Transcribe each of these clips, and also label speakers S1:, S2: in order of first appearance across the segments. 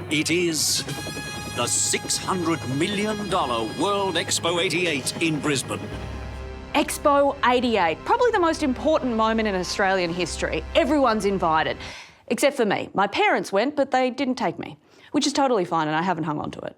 S1: It is the $600 million World Expo 88 in Brisbane.
S2: Expo 88, probably the most important moment in Australian history. Everyone's invited, except for me. My parents went, but they didn't take me, which is totally fine and I haven't hung on to it.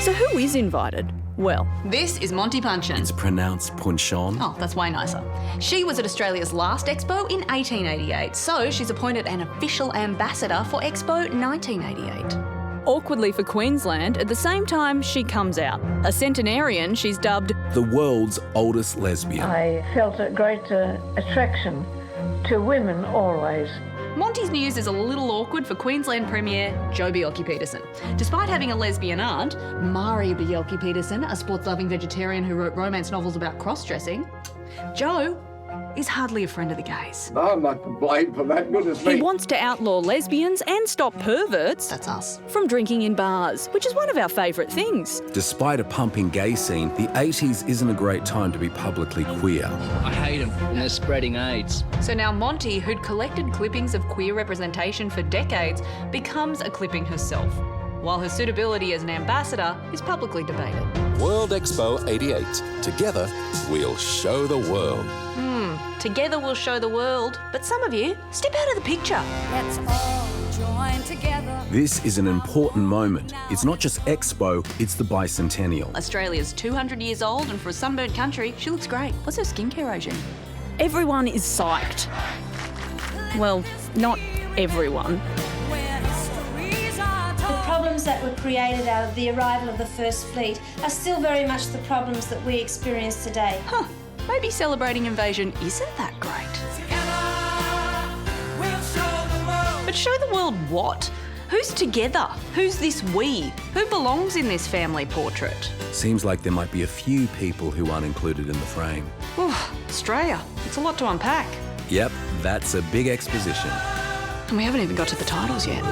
S2: So who is invited? Well, this is Monty Punchin.
S3: It's pronounced Punchon.
S2: Oh, that's way nicer. She was at Australia's last Expo in 1888, so she's appointed an official ambassador for Expo 1988. Awkwardly for Queensland, at the same time she comes out. A centenarian, she's dubbed
S3: The world's oldest lesbian.
S4: I felt a great attraction to women always.
S2: Monty's news is a little awkward for Queensland Premier Joe Bjelke-Petersen. Despite having a lesbian aunt, Mardi Bjelke-Petersen, a sports-loving vegetarian who wrote romance novels about cross-dressing, Joe is hardly a friend of the gays.
S5: No, I'm not to blame for that, goodness me.
S2: He wants to outlaw lesbians and stop perverts, that's us, from drinking in bars, which is one of our favourite things.
S3: Despite a pumping gay scene, the 80s isn't a great time to be publicly queer.
S6: I hate them and they're spreading AIDS.
S2: So now Monty, who'd collected clippings of queer representation for decades, becomes a clipping herself, while her suitability as an ambassador is publicly debated.
S7: World Expo 88. Together, we'll show the world.
S2: Together we'll show the world, but some of you, step out of the picture.
S8: Let's all join together.
S3: This is an important moment. It's not just Expo, it's the Bicentennial.
S2: Australia's 200 years old, and for a sunburnt country, she looks great. What's her skincare regime? Everyone is psyched. Well, not everyone.
S8: The problems that were created out of the arrival of the First Fleet are still very much the problems that we experience today.
S2: Huh. Maybe celebrating invasion isn't that great. But show the world what? Who's together? Who's this we? Who belongs in this family portrait?
S3: Seems like there might be a few people who aren't included in the frame.
S2: Australia. It's a lot to unpack.
S3: Yep, that's a big exposition.
S2: And we haven't even got to the titles yet.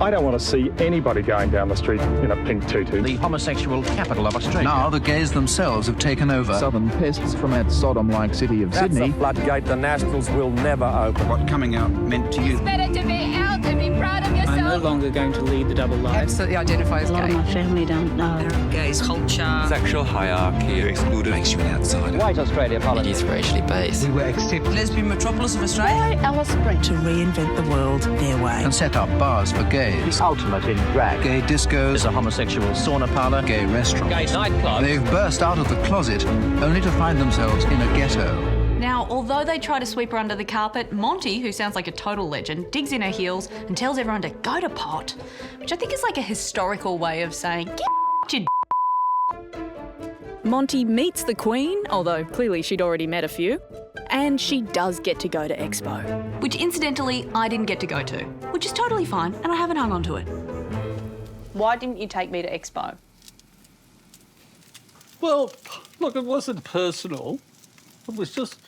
S9: I don't want to see anybody going down the street in a pink tutu.
S6: The homosexual capital of Australia.
S10: Now the gays themselves have taken over.
S11: Southern pests from that Sodom-like city of Sydney.
S5: That's a floodgate the Nationals will never open.
S10: What coming out meant to you.
S8: It's better to be out and be proud of yourself.
S6: I'm no longer going to lead the double life.
S12: Absolutely identify as gay.
S13: A lot of my family don't know.
S12: Gays culture.
S7: Sexual hierarchy excluded makes you an outsider.
S6: White Australia politics.
S12: It is racially based.
S10: We were accepted.
S12: Lesbian metropolis of Australia.
S13: Alice Brent.
S14: To reinvent the world their way.
S10: And set up bars for gays.
S6: The ultimate in drag.
S10: Gay discos.
S6: There's a homosexual sauna parlour.
S10: Gay restaurants.
S6: Gay nightclub.
S10: They've burst out of the closet only to find themselves in a ghetto.
S2: Now, although they try to sweep her under the carpet, Monty, who sounds like a total legend, digs in her heels and tells everyone to go to pot, which I think is like a historical way of saying, get your Monty meets the Queen, although clearly she'd already met a few, and she does get to go to Expo, which incidentally I didn't get to go to, which is totally fine, and I haven't hung on to it. Why didn't you take me to Expo?
S15: Well, look, it wasn't personal. It was just,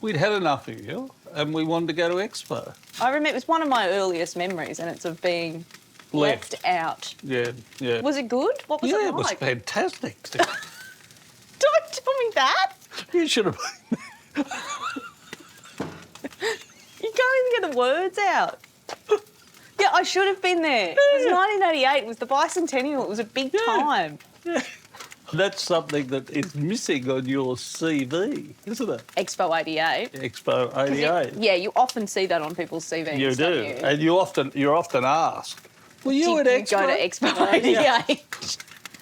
S15: we'd had enough of you and we wanted to go to Expo.
S2: I remember it was one of my earliest memories, and it's of being left out.
S15: Yeah.
S2: Was it good? What was it like?
S15: Yeah, it was fantastic.
S2: Don't tell me that.
S15: You should have been.
S2: You can't even get the words out. Yeah, I should have been there. It was 1988. It was the Bicentennial. It was a big time.
S15: Yeah. That's something that is missing on your CV, isn't it?
S2: Expo 88.
S15: Expo 88.
S2: Yeah, you often see that on people's CVs.
S15: You do,
S2: don't you?
S15: and you're often asked, "Were you at Expo?"
S2: Go to Expo 88.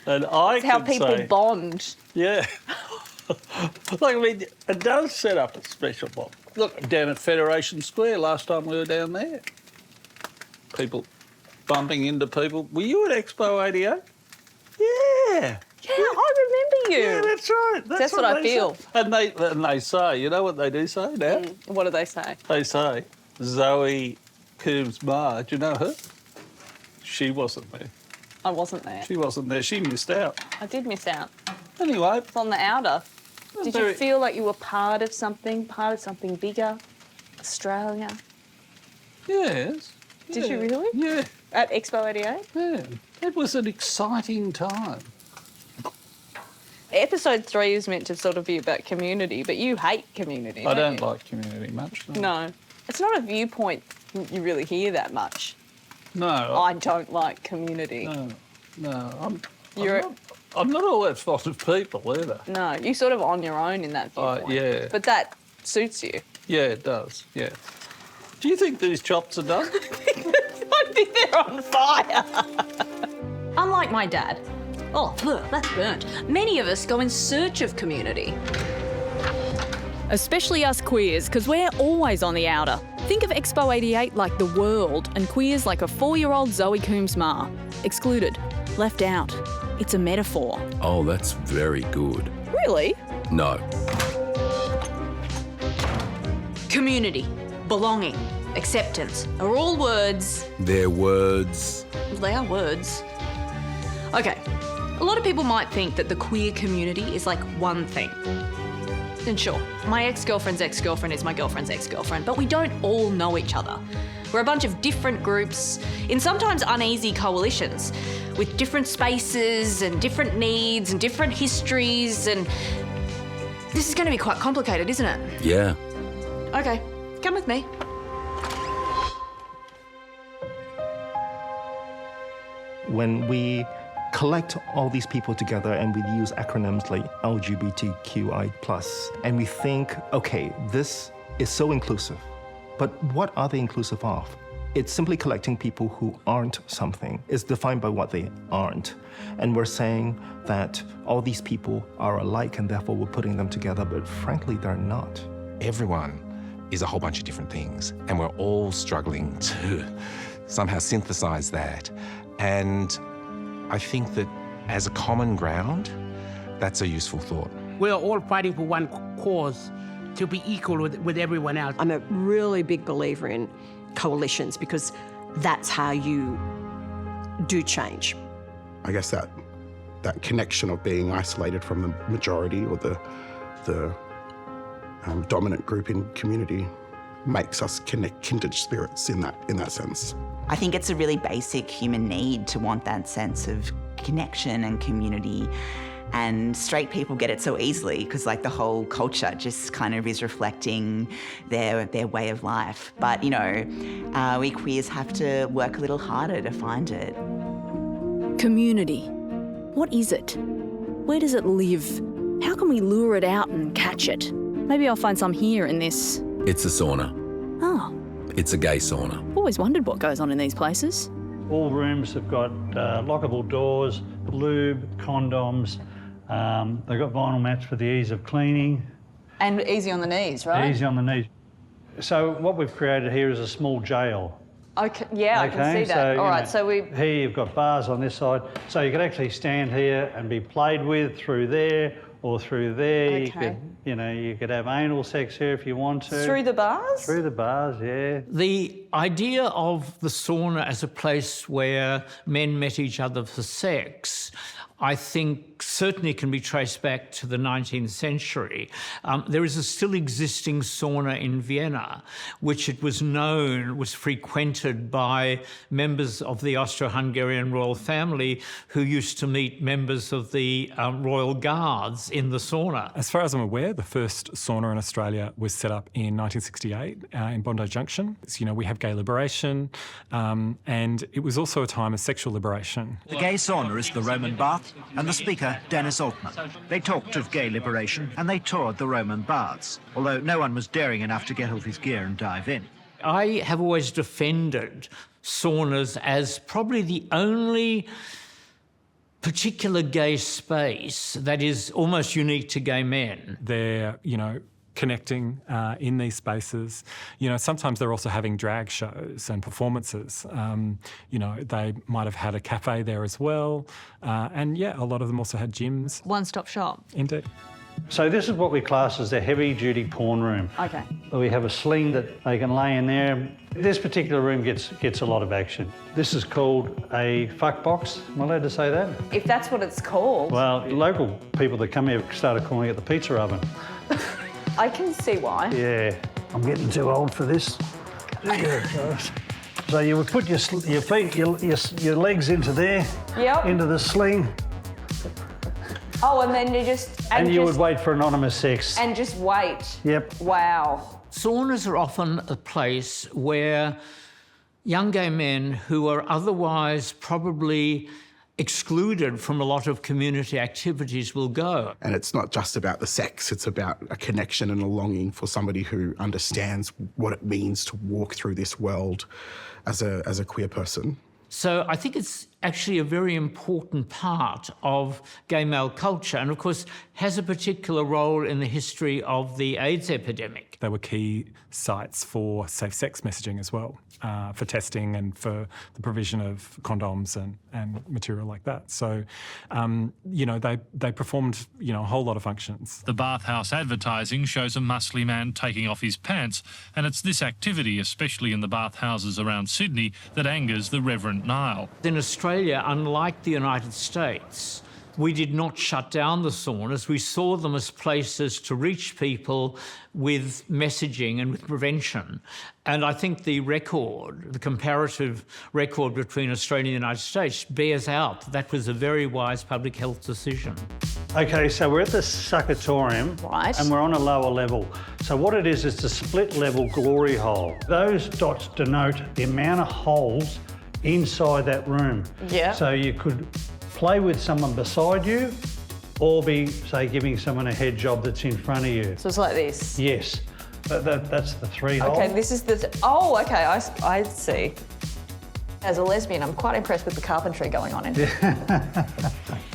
S15: And I
S2: That's how
S15: can
S2: people
S15: say,
S2: bond.
S15: Yeah. Like, I mean, it does set up a special bond. Look, down at Federation Square last time we were down there, people bumping into people. Were you at Expo 88? Yeah.
S2: Yeah, I remember you.
S15: Yeah, that's right.
S2: That's what I
S15: they
S2: feel.
S15: say. And they say, you know what they do say now?
S2: What do they say?
S15: They say, Zoë Coombs Marr, do you know her? She wasn't there.
S2: I wasn't there.
S15: She wasn't there. She missed out.
S2: I did miss out.
S15: Anyway.
S2: It's on the outer. Did you feel like you were part of something bigger? Australia?
S15: Yes.
S2: Did you really?
S15: Yeah.
S2: At Expo 88?
S15: Yeah. It was an exciting time.
S2: Episode 3 is meant to sort of be about community, but you hate community.
S15: I don't like community much.
S2: No.
S13: It's not a viewpoint you really hear that much.
S15: No.
S13: I don't like community.
S15: No. I'm not all that fond of people either.
S13: No, you're sort of on your own in that viewpoint.
S15: Yeah.
S13: But that suits you.
S15: Yeah, it does, yeah. Do you think these chops are done?
S13: I think they're on fire.
S2: Unlike my dad, that's burnt. Many of us go in search of community.
S16: Especially us queers, because we're always on the outer. Think of Expo 88 like the world and queers like a 4-year-old Zoë Coombs Marr. Excluded, left out. It's a metaphor.
S3: Oh, that's very good.
S16: Really?
S3: No.
S2: Community, belonging, acceptance are all words.
S3: They're words.
S2: They are words. Okay, a lot of people might think that the queer community is like one thing. And sure, my ex-girlfriend's ex-girlfriend is my girlfriend's ex-girlfriend, but we don't all know each other. We're a bunch of different groups in sometimes uneasy coalitions with different spaces and different needs and different histories, and this is going to be quite complicated, isn't it?
S3: Yeah.
S2: Okay, come with me.
S17: When we collect all these people together and we use acronyms like LGBTQIA+, and we think, okay, this is so inclusive, but what are they inclusive of? It's simply collecting people who aren't something. It's defined by what they aren't. And we're saying that all these people are alike and therefore we're putting them together, but frankly, they're not.
S18: Everyone is a whole bunch of different things, and we're all struggling to somehow synthesize that. And I think that as a common ground, that's a useful thought.
S19: We're all fighting for one cause, to be equal with everyone else.
S20: I'm a really big believer in coalitions because that's how you do change.
S21: I guess that connection of being isolated from the majority or the dominant group in community makes us kindred spirits in that sense.
S22: I think it's a really basic human need to want that sense of connection and community. And straight people get it so easily because like the whole culture just kind of is reflecting their way of life. But, you know, we queers have to work a little harder to find it.
S16: Community. What is it? Where does it live? How can we lure it out and catch it? Maybe I'll find some here in this.
S3: It's a sauna.
S16: Oh.
S3: It's a gay sauna.
S16: Always wondered what goes on in these places.
S15: All rooms have got lockable doors, lube, condoms. They've got vinyl mats for the ease of cleaning.
S13: And easy on the knees, right?
S15: Easy on the knees. So what we've created here is a small jail.
S13: Okay, yeah, okay, I can see that.
S15: So,
S13: all right, so we...
S15: Here you've got bars on this side, so you could actually stand here and be played with through there or through there.
S13: Okay.
S15: You could have anal sex here if you want to.
S13: Through the bars?
S15: Through the bars, yeah.
S23: The idea of the sauna as a place where men met each other for sex, I think certainly can be traced back to the 19th century. There is a still existing sauna in Vienna, which it was known was frequented by members of the Austro-Hungarian royal family who used to meet members of the royal guards in the sauna.
S24: As far as I'm aware, the first sauna in Australia was set up in 1968 in Bondi Junction. So, we have gay liberation, and it was also a time of sexual liberation.
S25: The gay sauna is the Roman bath, and the speaker, Dennis Altman. They talked of gay liberation and they toured the Roman baths, although no one was daring enough to get off his gear and dive in.
S23: I have always defended saunas as probably the only particular gay space that is almost unique to gay men.
S24: They're, connecting in these spaces. Sometimes they're also having drag shows and performances. They might have had a cafe there as well. And a lot of them also had gyms.
S2: One-stop shop.
S24: Indeed.
S15: So this is what we class as a heavy-duty porn room.
S2: Okay.
S15: We have a sling that they can lay in there. This particular room gets a lot of action. This is called a fuck box. Am I allowed to say that?
S13: If that's what it's called.
S15: Well, local people that come here started calling it the pizza oven.
S13: I can see why.
S15: Yeah, I'm getting too old for this. So you would put your feet, your legs into there, into the sling.
S13: Oh, and then you just...
S15: And you would wait for anonymous sex.
S13: And just wait.
S15: Yep.
S13: Wow.
S23: saunas are often a place where young gay men who are otherwise probably excluded from a lot of community activities will go.
S21: And it's not just about the sex, it's about a connection and a longing for somebody who understands what it means to walk through this world as a queer person.
S23: So I think it's actually a very important part of gay male culture, and of course has a particular role in the history of the AIDS epidemic.
S24: They were key sites for safe sex messaging as well, for testing and for the provision of condoms and material like that. So, you know, they performed, you know, a whole lot of functions.
S1: The bathhouse advertising shows a muscly man taking off his pants, and it's this activity, especially in the bathhouses around Sydney, that angers the Reverend Nile.
S23: In Australia, unlike the United States, we did not shut down the saunas. We saw them as places to reach people with messaging and with prevention. And I think the comparative record between Australia and the United States bears out that was a very wise public health decision.
S4: Okay, so we're at the succatorium,
S16: right,
S4: and we're on a lower level. So what it is the split level glory hole. Those dots denote the amount of holes inside that room.
S16: Yeah.
S4: So you could play with someone beside you or be, say, giving someone a head job that's in front of you.
S16: So it's like this?
S4: Yes. That's the 3 hole.
S16: Okay, this is the... Oh, okay, I see. As a lesbian, I'm quite impressed with the carpentry going on in here.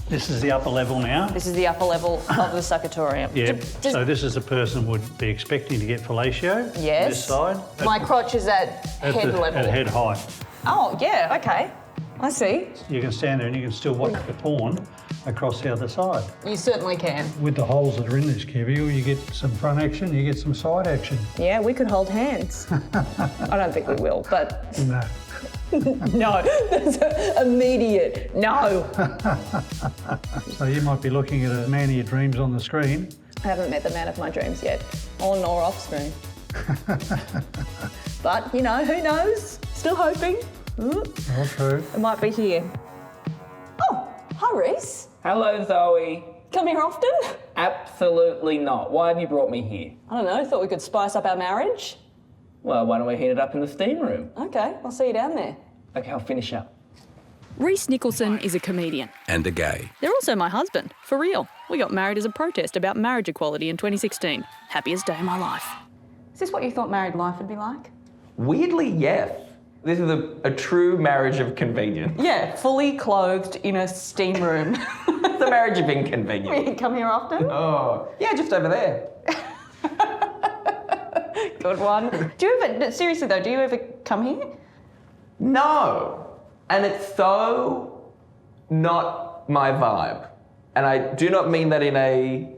S4: This is the upper level now.
S16: This is the upper level of the succatorium.
S4: Yeah, so this is a person would be expecting to get fellatio.
S16: Yes.
S4: This side.
S16: My crotch is at head level.
S4: At head height.
S16: Oh, yeah, okay. I see.
S4: You can stand there and you can still watch the porn across the other side.
S16: You certainly can.
S4: With the holes that are in this cubby, you get some front action, you get some side action.
S16: Yeah, we could hold hands. I don't think we will, but...
S4: No.
S16: No, that's immediate no.
S4: So you might be looking at a man of your dreams on the screen.
S16: I haven't met the man of my dreams yet, on or off screen. But, you know, who knows? Still hoping.
S4: Okay.
S16: It might be here. Oh, hi, Rhys.
S5: Hello, Zoe.
S16: Come here often?
S5: Absolutely not. Why have you brought me here?
S16: I don't know, thought we could spice up our marriage.
S5: Well, why don't we heat it up in the steam room?
S16: Okay, I'll see you down there.
S5: Okay, I'll finish up.
S16: Rhys Nicholson is a comedian.
S3: And a gay.
S16: They're also my husband, for real. We got married as a protest about marriage equality in 2016. Happiest day of my life. Is this what you thought married life would be like?
S5: Weirdly, yes. This is a true marriage of convenience.
S16: Yeah, fully clothed in a steam room.
S5: It's a marriage of inconvenience.
S16: You come here often?
S5: Oh, yeah, just over there.
S16: Good one. Do you ever, seriously though, do you ever come here?
S5: No. And it's so not my vibe. And I do not mean that in a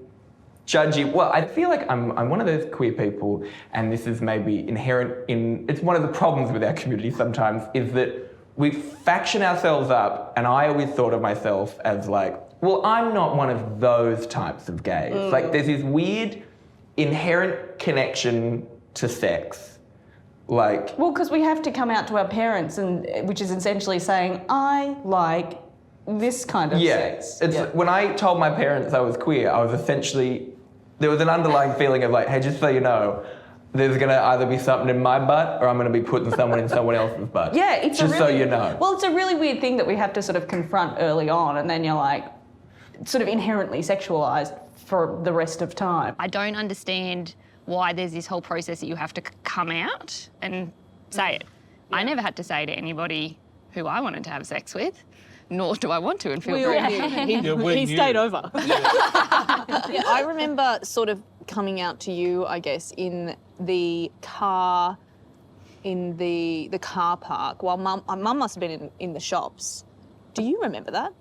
S5: judgy, well, I feel like I'm one of those queer people, and this is maybe inherent in, it's one of the problems with our community sometimes, is that we faction ourselves up, and I always thought of myself as like, well, I'm not one of those types of gays. Like there's this weird inherent connection to sex. Like...
S16: Well, because we have to come out to our parents, and which is essentially saying, I like this kind of sex.
S5: It's when I told my parents I was queer, I was essentially, there was an underlying feeling of like, hey, just so you know, there's going to either be something in my butt or I'm going to be putting someone in someone else's butt.
S16: Yeah, it's
S5: just
S16: a really,
S5: so you know.
S16: Well, it's a really weird thing that we have to sort of confront early on, and then you're like, sort of inherently sexualised for the rest of time.
S9: I don't understand why there's this whole process that you have to come out and say it. Yeah. I never had to say to anybody who I wanted to have sex with, nor do I want to, and feel
S16: he stayed over. Yeah, I remember sort of coming out to you, I guess, in the car, in the car park, while Mum must have been in the shops. Do you remember that?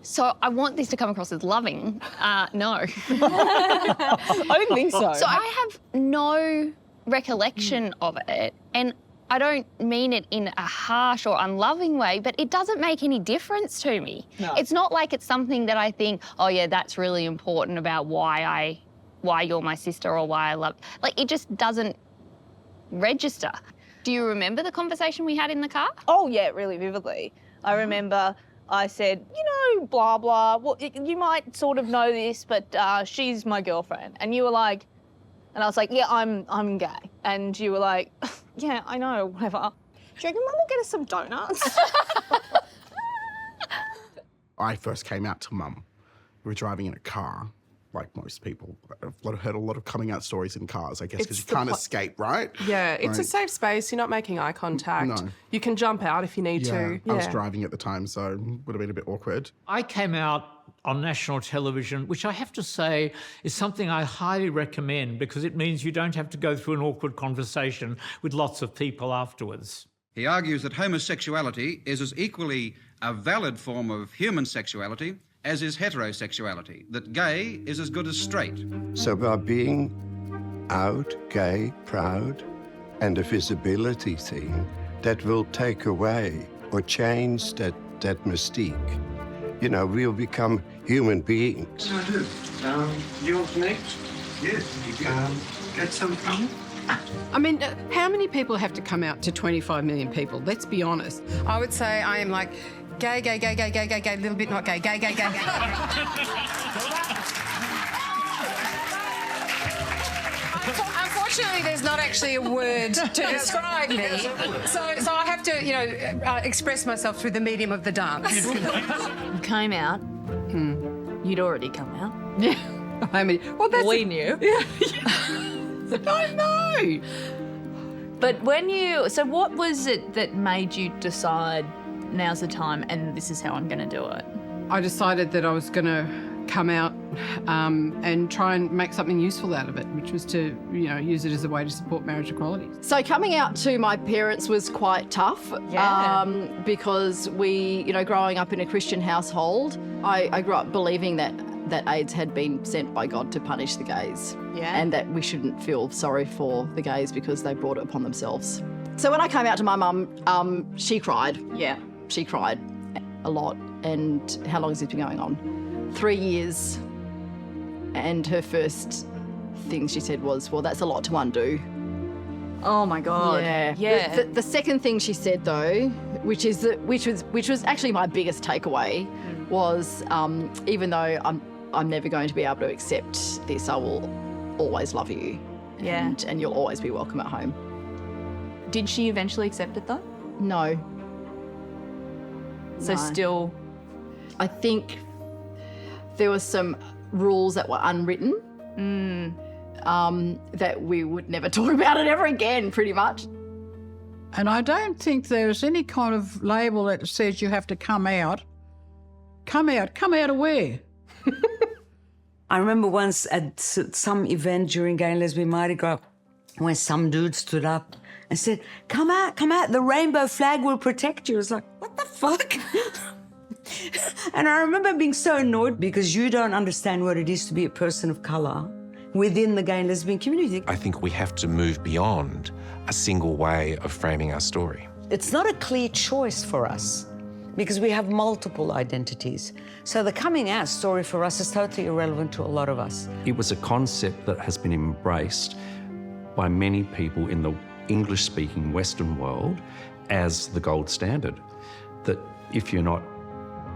S9: So I want this to come across as loving. No.
S16: I don't think so.
S9: So I have no recollection of it, and I don't mean it in a harsh or unloving way, but it doesn't make any difference to me. No. It's not like it's something that I think, oh yeah, that's really important about why you're my sister or why I love. Like, it just doesn't register. Do you remember the conversation we had in the car?
S16: Oh yeah, really vividly. I remember I said, you know, blah, blah, well, you might sort of know this, but she's my girlfriend. And you were like, And I was like, yeah, I'm gay. And you were like, yeah, I know, whatever. Do you reckon Mum will get us some donuts?
S21: I first came out to Mum. We were driving in a car, like most people. I've heard a lot of coming out stories in cars, I guess, because you can't escape, right?
S7: Yeah, it's a
S21: Like-
S7: safe space. You're not making eye contact.
S21: No.
S7: You can jump out if you need to.
S21: I was driving at the time, so it would have been a bit awkward.
S23: I came out on national television, which I have to say is something I highly recommend because it means you don't have to go through an awkward conversation with lots of people afterwards.
S8: He argues that homosexuality is as equally a valid form of human sexuality as is heterosexuality, that gay is as good as straight.
S11: So by being out, gay, proud, and a visibility thing, that will take away or change that mystique. You know, we'll become human beings.
S12: I do. Do you want to next? Yes. You can get some from.
S14: I mean, how many people have to come out to 25 million people? Let's be honest. I would say I am like gay, gay, gay, gay, gay, gay, gay, a little bit not gay, gay, gay, gay. Unfortunately, there's not actually a word to describe me. So I have to, you know, express myself through the medium of the dance.
S2: You came out. You'd already come out.
S14: Yeah. I mean, well, that's...
S2: We knew.
S14: I know.
S2: But when you... So what was it that made you decide now's the time and this is how I'm going to do it?
S14: I decided that I was going to come out and try and make something useful out of it, which was to, you know, use it as a way to support marriage equality.
S16: So coming out to my parents was quite tough because we, you know, growing up in a Christian household, I grew up believing that AIDS had been sent by God to punish the gays and that we shouldn't feel sorry for the gays because they brought it upon themselves. So when I came out to my mum, she cried. Yeah. She cried a lot. And how long has this been going on? 3 years. And her first thing she said was, well, that's a lot to undo.
S2: Oh my God.
S16: Yeah.
S2: Yeah.
S16: The second thing she said though, which was actually my biggest takeaway, was even though I'm never going to be able to accept this, I will always love you.
S2: Yeah.
S16: And you'll always be welcome at home.
S2: Did she eventually accept it though?
S16: No.
S2: So
S16: No.
S2: still...
S16: I think there were some rules that were unwritten that we would never talk about it ever again, pretty much.
S26: And I don't think there's any kind of label that says you have to come out. Come out of where?
S27: I remember once at some event during Gay and Lesbian Mardi Gras when some dude stood up and said, come out, the rainbow flag will protect you. I was like, what the fuck? And I remember being so annoyed because you don't understand what it is to be a person of colour within the gay and lesbian community.
S18: I think we have to move beyond a single way of framing our story.
S27: It's not a clear choice for us because we have multiple identities. So the coming out story for us is totally irrelevant to a lot of us.
S28: It was a concept that has been embraced by many people in the English-speaking Western world as the gold standard, that if you're not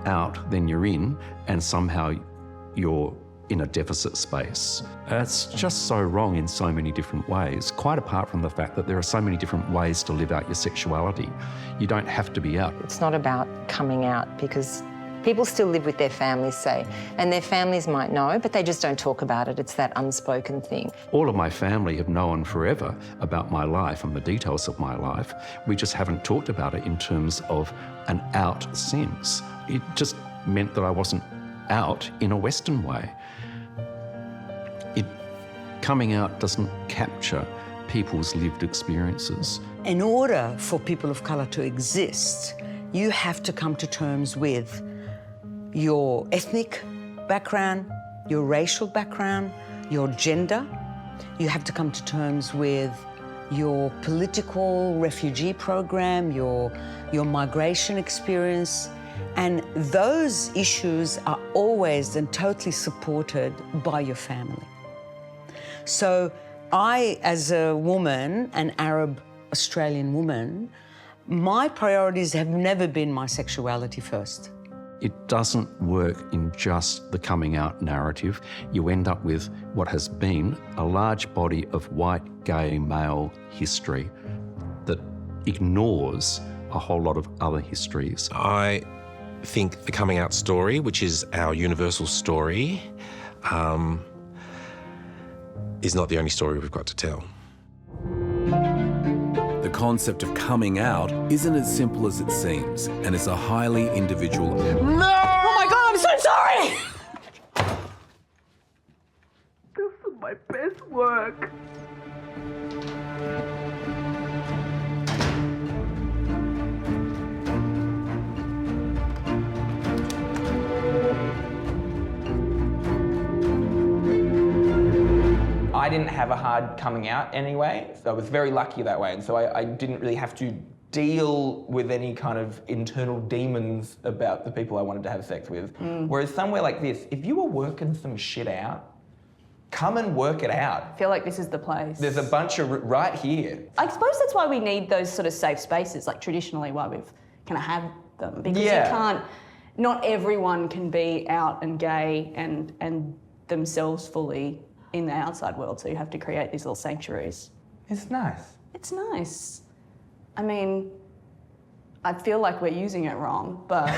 S28: out, then you're in, and somehow you're in a deficit space. It's just so wrong in so many different ways, quite apart from the fact that there are so many different ways to live out your sexuality. You don't have to be out.
S29: It's not about coming out because people still live with their families, say, and their families might know, but they just don't talk about it. It's that unspoken thing.
S28: All of my family have known forever about my life and the details of my life. We just haven't talked about it in terms of an out sense. It just meant that I wasn't out in a Western way. Coming out doesn't capture people's lived experiences.
S27: In order for people of colour to exist, you have to come to terms with your ethnic background, your racial background, your gender. You have to come to terms with your political refugee program, your migration experience. And those issues are always and totally supported by your family. So I, as a woman, an Arab Australian woman, my priorities have never been my sexuality first.
S28: It doesn't work in just the coming out narrative. You end up with what has been a large body of white, gay, male history that ignores a whole lot of other histories.
S18: I think the coming out story, which is our universal story, is not the only story we've got to tell.
S3: The concept of coming out isn't as simple as it seems, and it's a highly individual...
S2: No! Oh my God, I'm so sorry!
S5: This is my best work. I didn't have a hard coming out anyway, so I was very lucky that way, and so I didn't really have to deal with any kind of internal demons about the people I wanted to have sex with. Whereas somewhere like this, if you were working some shit out, come and work it out.
S2: I feel like this is the place.
S5: There's a bunch of right here.
S2: I suppose that's why we need those sort of safe spaces, like traditionally why we've kind of had them, because you can't, not everyone can be out and gay and themselves fully in the outside world, so you have to create these little sanctuaries.
S5: It's nice.
S2: It's nice. I mean, I feel like we're using it wrong, but...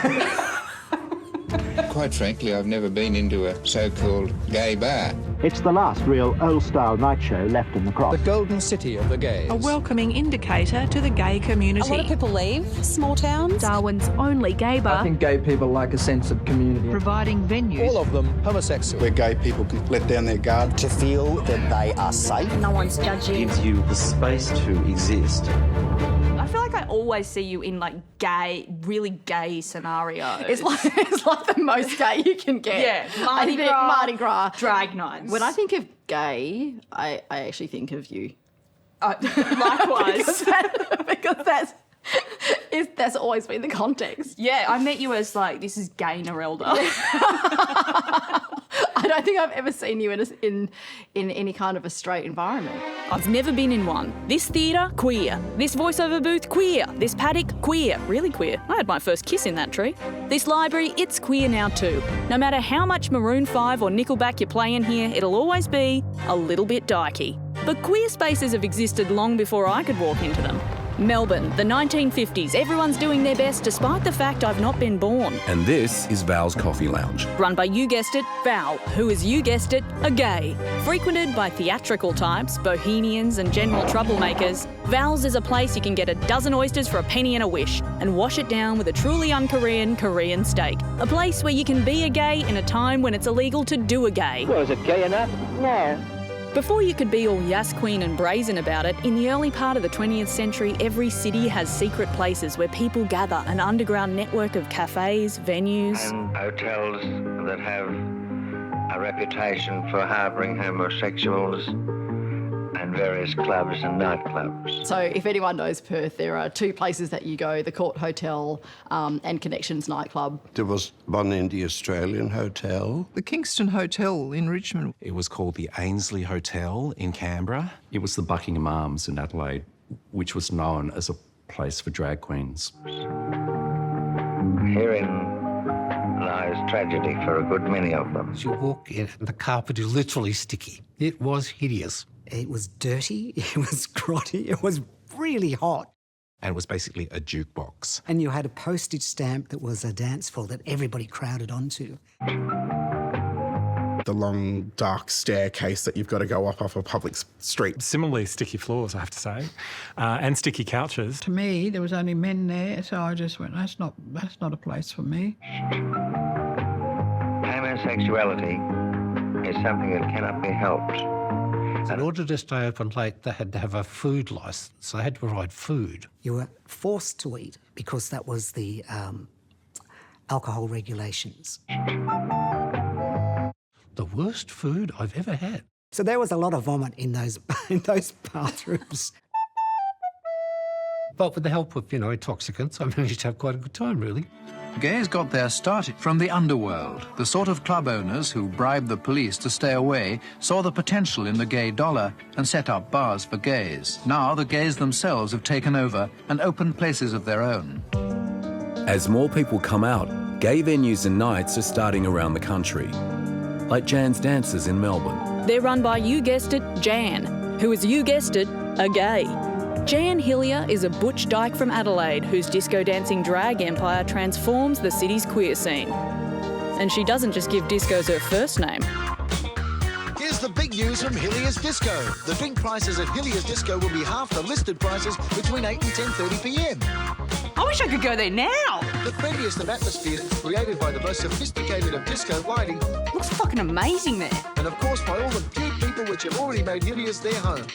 S6: Quite frankly, I've never been into a so-called gay bar.
S10: It's the last real old-style night show left in the Cross.
S6: The golden city of the gays.
S13: A welcoming indicator to the gay community.
S15: A lot of people leave small towns.
S13: Darwin's only gay bar.
S17: I think gay people like a sense of community.
S13: Providing venues.
S6: All of them homosexual.
S21: Where gay people can let down their guard.
S19: To feel that they are safe.
S15: No one's judging.
S19: Gives you the space to exist.
S2: I feel like I always see you in like gay, really gay scenarios.
S16: It's like the most gay you can get.
S2: Yeah,
S16: Mardi Gras.
S2: Drag nights.
S16: When I think of gay, I actually think of you.
S2: Likewise.
S16: because that's always been the context.
S2: Yeah, I met you as like, this is gay Narelda.
S16: I don't think I've ever seen you in any kind of a straight environment.
S20: I've never been in one. This theatre, queer. This voiceover booth, queer. This paddock, queer. Really queer. I had my first kiss in that tree. This library, it's queer now too. No matter how much Maroon 5 or Nickelback you play in here, it'll always be a little bit dykey. But queer spaces have existed long before I could walk into them. Melbourne, the 1950s, everyone's doing their best despite the fact I've not been born.
S3: And this is Val's Coffee Lounge.
S20: Run by, you guessed it, Val, who is, you guessed it, a gay. Frequented by theatrical types, bohemians and general troublemakers, Val's is a place you can get a dozen oysters for a penny and a wish and wash it down with a truly un-Korean Korean steak. A place where you can be a gay in a time when it's illegal to do a gay.
S10: Well, is it gay enough? No.
S20: Before you could be all yes queen and brazen about it, in the early part of the 20th century, every city has secret places where people gather, an underground network of cafes, venues...
S22: And hotels that have a reputation for harbouring homosexuals, and various clubs and nightclubs.
S16: So if anyone knows Perth, there are two places that you go, the Court Hotel and Connections nightclub.
S11: There was one in the Australian Hotel.
S13: The Kingston Hotel in Richmond.
S18: It was called the Ainsley Hotel in Canberra.
S28: It was the Buckingham Arms in Adelaide, which was known as a place for drag queens.
S22: Herein lies tragedy for a good many of them.
S19: You walk in and the carpet is literally sticky. It was hideous. It was dirty, it was grotty, it was really hot.
S18: And it was basically a jukebox.
S19: And you had a postage stamp that was a dance floor that everybody crowded onto.
S21: The long, dark staircase that you've got to go up off a public street.
S24: Similarly, sticky floors, I have to say, and sticky couches.
S26: To me, there was only men there, so I just went, that's not a place for me.
S22: Homosexuality is something that cannot be helped.
S19: In order to stay open late, they had to have a food licence. They had to provide food. You were forced to eat because that was the alcohol regulations. The worst food I've ever had. So there was a lot of vomit in those bathrooms. But with the help of, intoxicants, I managed to have quite a good time, really.
S25: Gays got their start from the underworld. The sort of club owners who bribed the police to stay away saw the potential in the gay dollar and set up bars for gays. Now the gays themselves have taken over and opened places of their own.
S3: As more people come out, Gay venues and nights are starting around the country, like Jan's Dancers in Melbourne.
S20: They're run by, you guessed it, Jan, who is, you guessed it, a gay. Jan Hillier is a butch dyke from Adelaide whose disco dancing drag empire transforms the city's queer scene. And she doesn't just give discos her first name.
S1: Here's the big news from Hillier's Disco. The drink prices at Hillier's Disco will be half the listed prices between 8 and 10:30 p.m.
S2: I wish I could go there now.
S1: The friendliest of atmospheres created by the most sophisticated of disco lighting.
S2: Looks fucking amazing there.
S1: And of course by all the cute people which have already made Hillier's their home.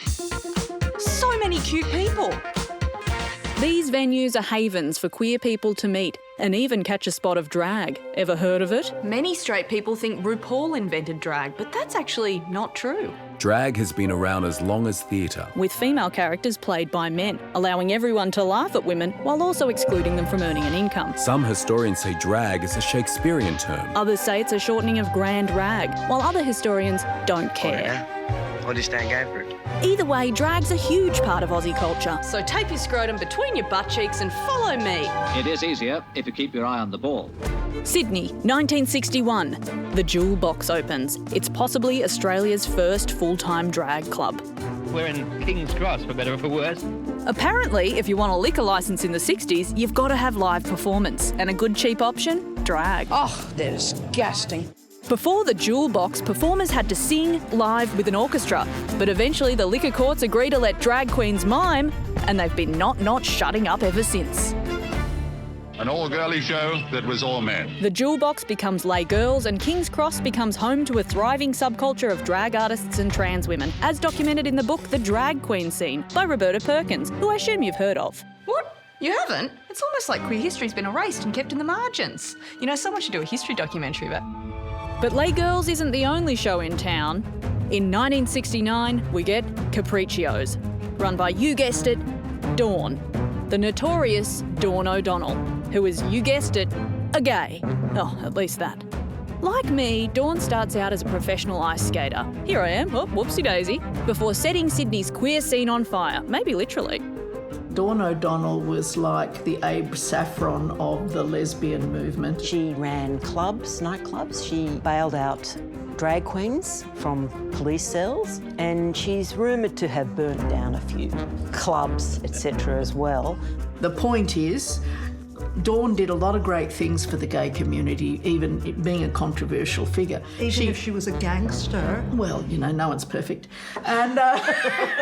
S2: So many cute people.
S20: These venues are havens for queer people to meet and even catch a spot of drag. Ever heard of it?
S2: Many straight people think RuPaul invented drag, but that's actually not true.
S3: Drag has been around as long as theatre.
S20: With female characters played by men, allowing everyone to laugh at women while also excluding them from earning an income.
S3: Some historians say drag is a Shakespearean term.
S20: Others say it's a shortening of grand rag, while other historians don't care.
S22: I'll just don't go for it.
S20: Either way, drag's a huge part of Aussie culture.
S2: So tape your scrotum between your butt cheeks and follow me.
S4: It is easier if you keep your eye on the ball.
S20: Sydney, 1961. The Jewel Box opens. It's possibly Australia's first full-time drag club.
S4: We're in King's Cross, for better or for worse.
S20: Apparently, if you want a liquor licence in the 60s, you've got to have live performance. And a good cheap option? Drag.
S26: Oh, they're disgusting.
S20: Before the Jewel Box, performers had to sing live with an orchestra, but eventually the liquor courts agreed to let drag queens mime, and they've been not shutting up ever since.
S7: An all-girly show that was all men.
S20: The Jewel Box becomes lay girls, and King's Cross becomes home to a thriving subculture of drag artists and trans women, as documented in the book The Drag Queen Scene by Roberta Perkins, who I assume you've heard of.
S2: What? You haven't? It's almost like queer history's been erased and kept in the margins. You know, someone should do a history documentary about.
S20: But Lay Girls isn't the only show in town. In 1969, we get Capriccios, run by, you guessed it, Dawn, the notorious Dawn O'Donnell, who is, you guessed it, a gay. Oh, at least that. Like me, Dawn starts out as a professional ice skater. Here I am, oh, whoopsie daisy, before setting Sydney's queer scene on fire, maybe literally.
S8: Dawn O'Donnell was like the Abe Saffron of the lesbian movement.
S27: She ran clubs, nightclubs. She bailed out drag queens from police cells, and she's rumoured to have burnt down a few clubs, etc. as well.
S8: The point is, Dawn did a lot of great things for the gay community, even being a controversial figure.
S9: Even if she was a gangster.
S8: Well, you know, no one's perfect. And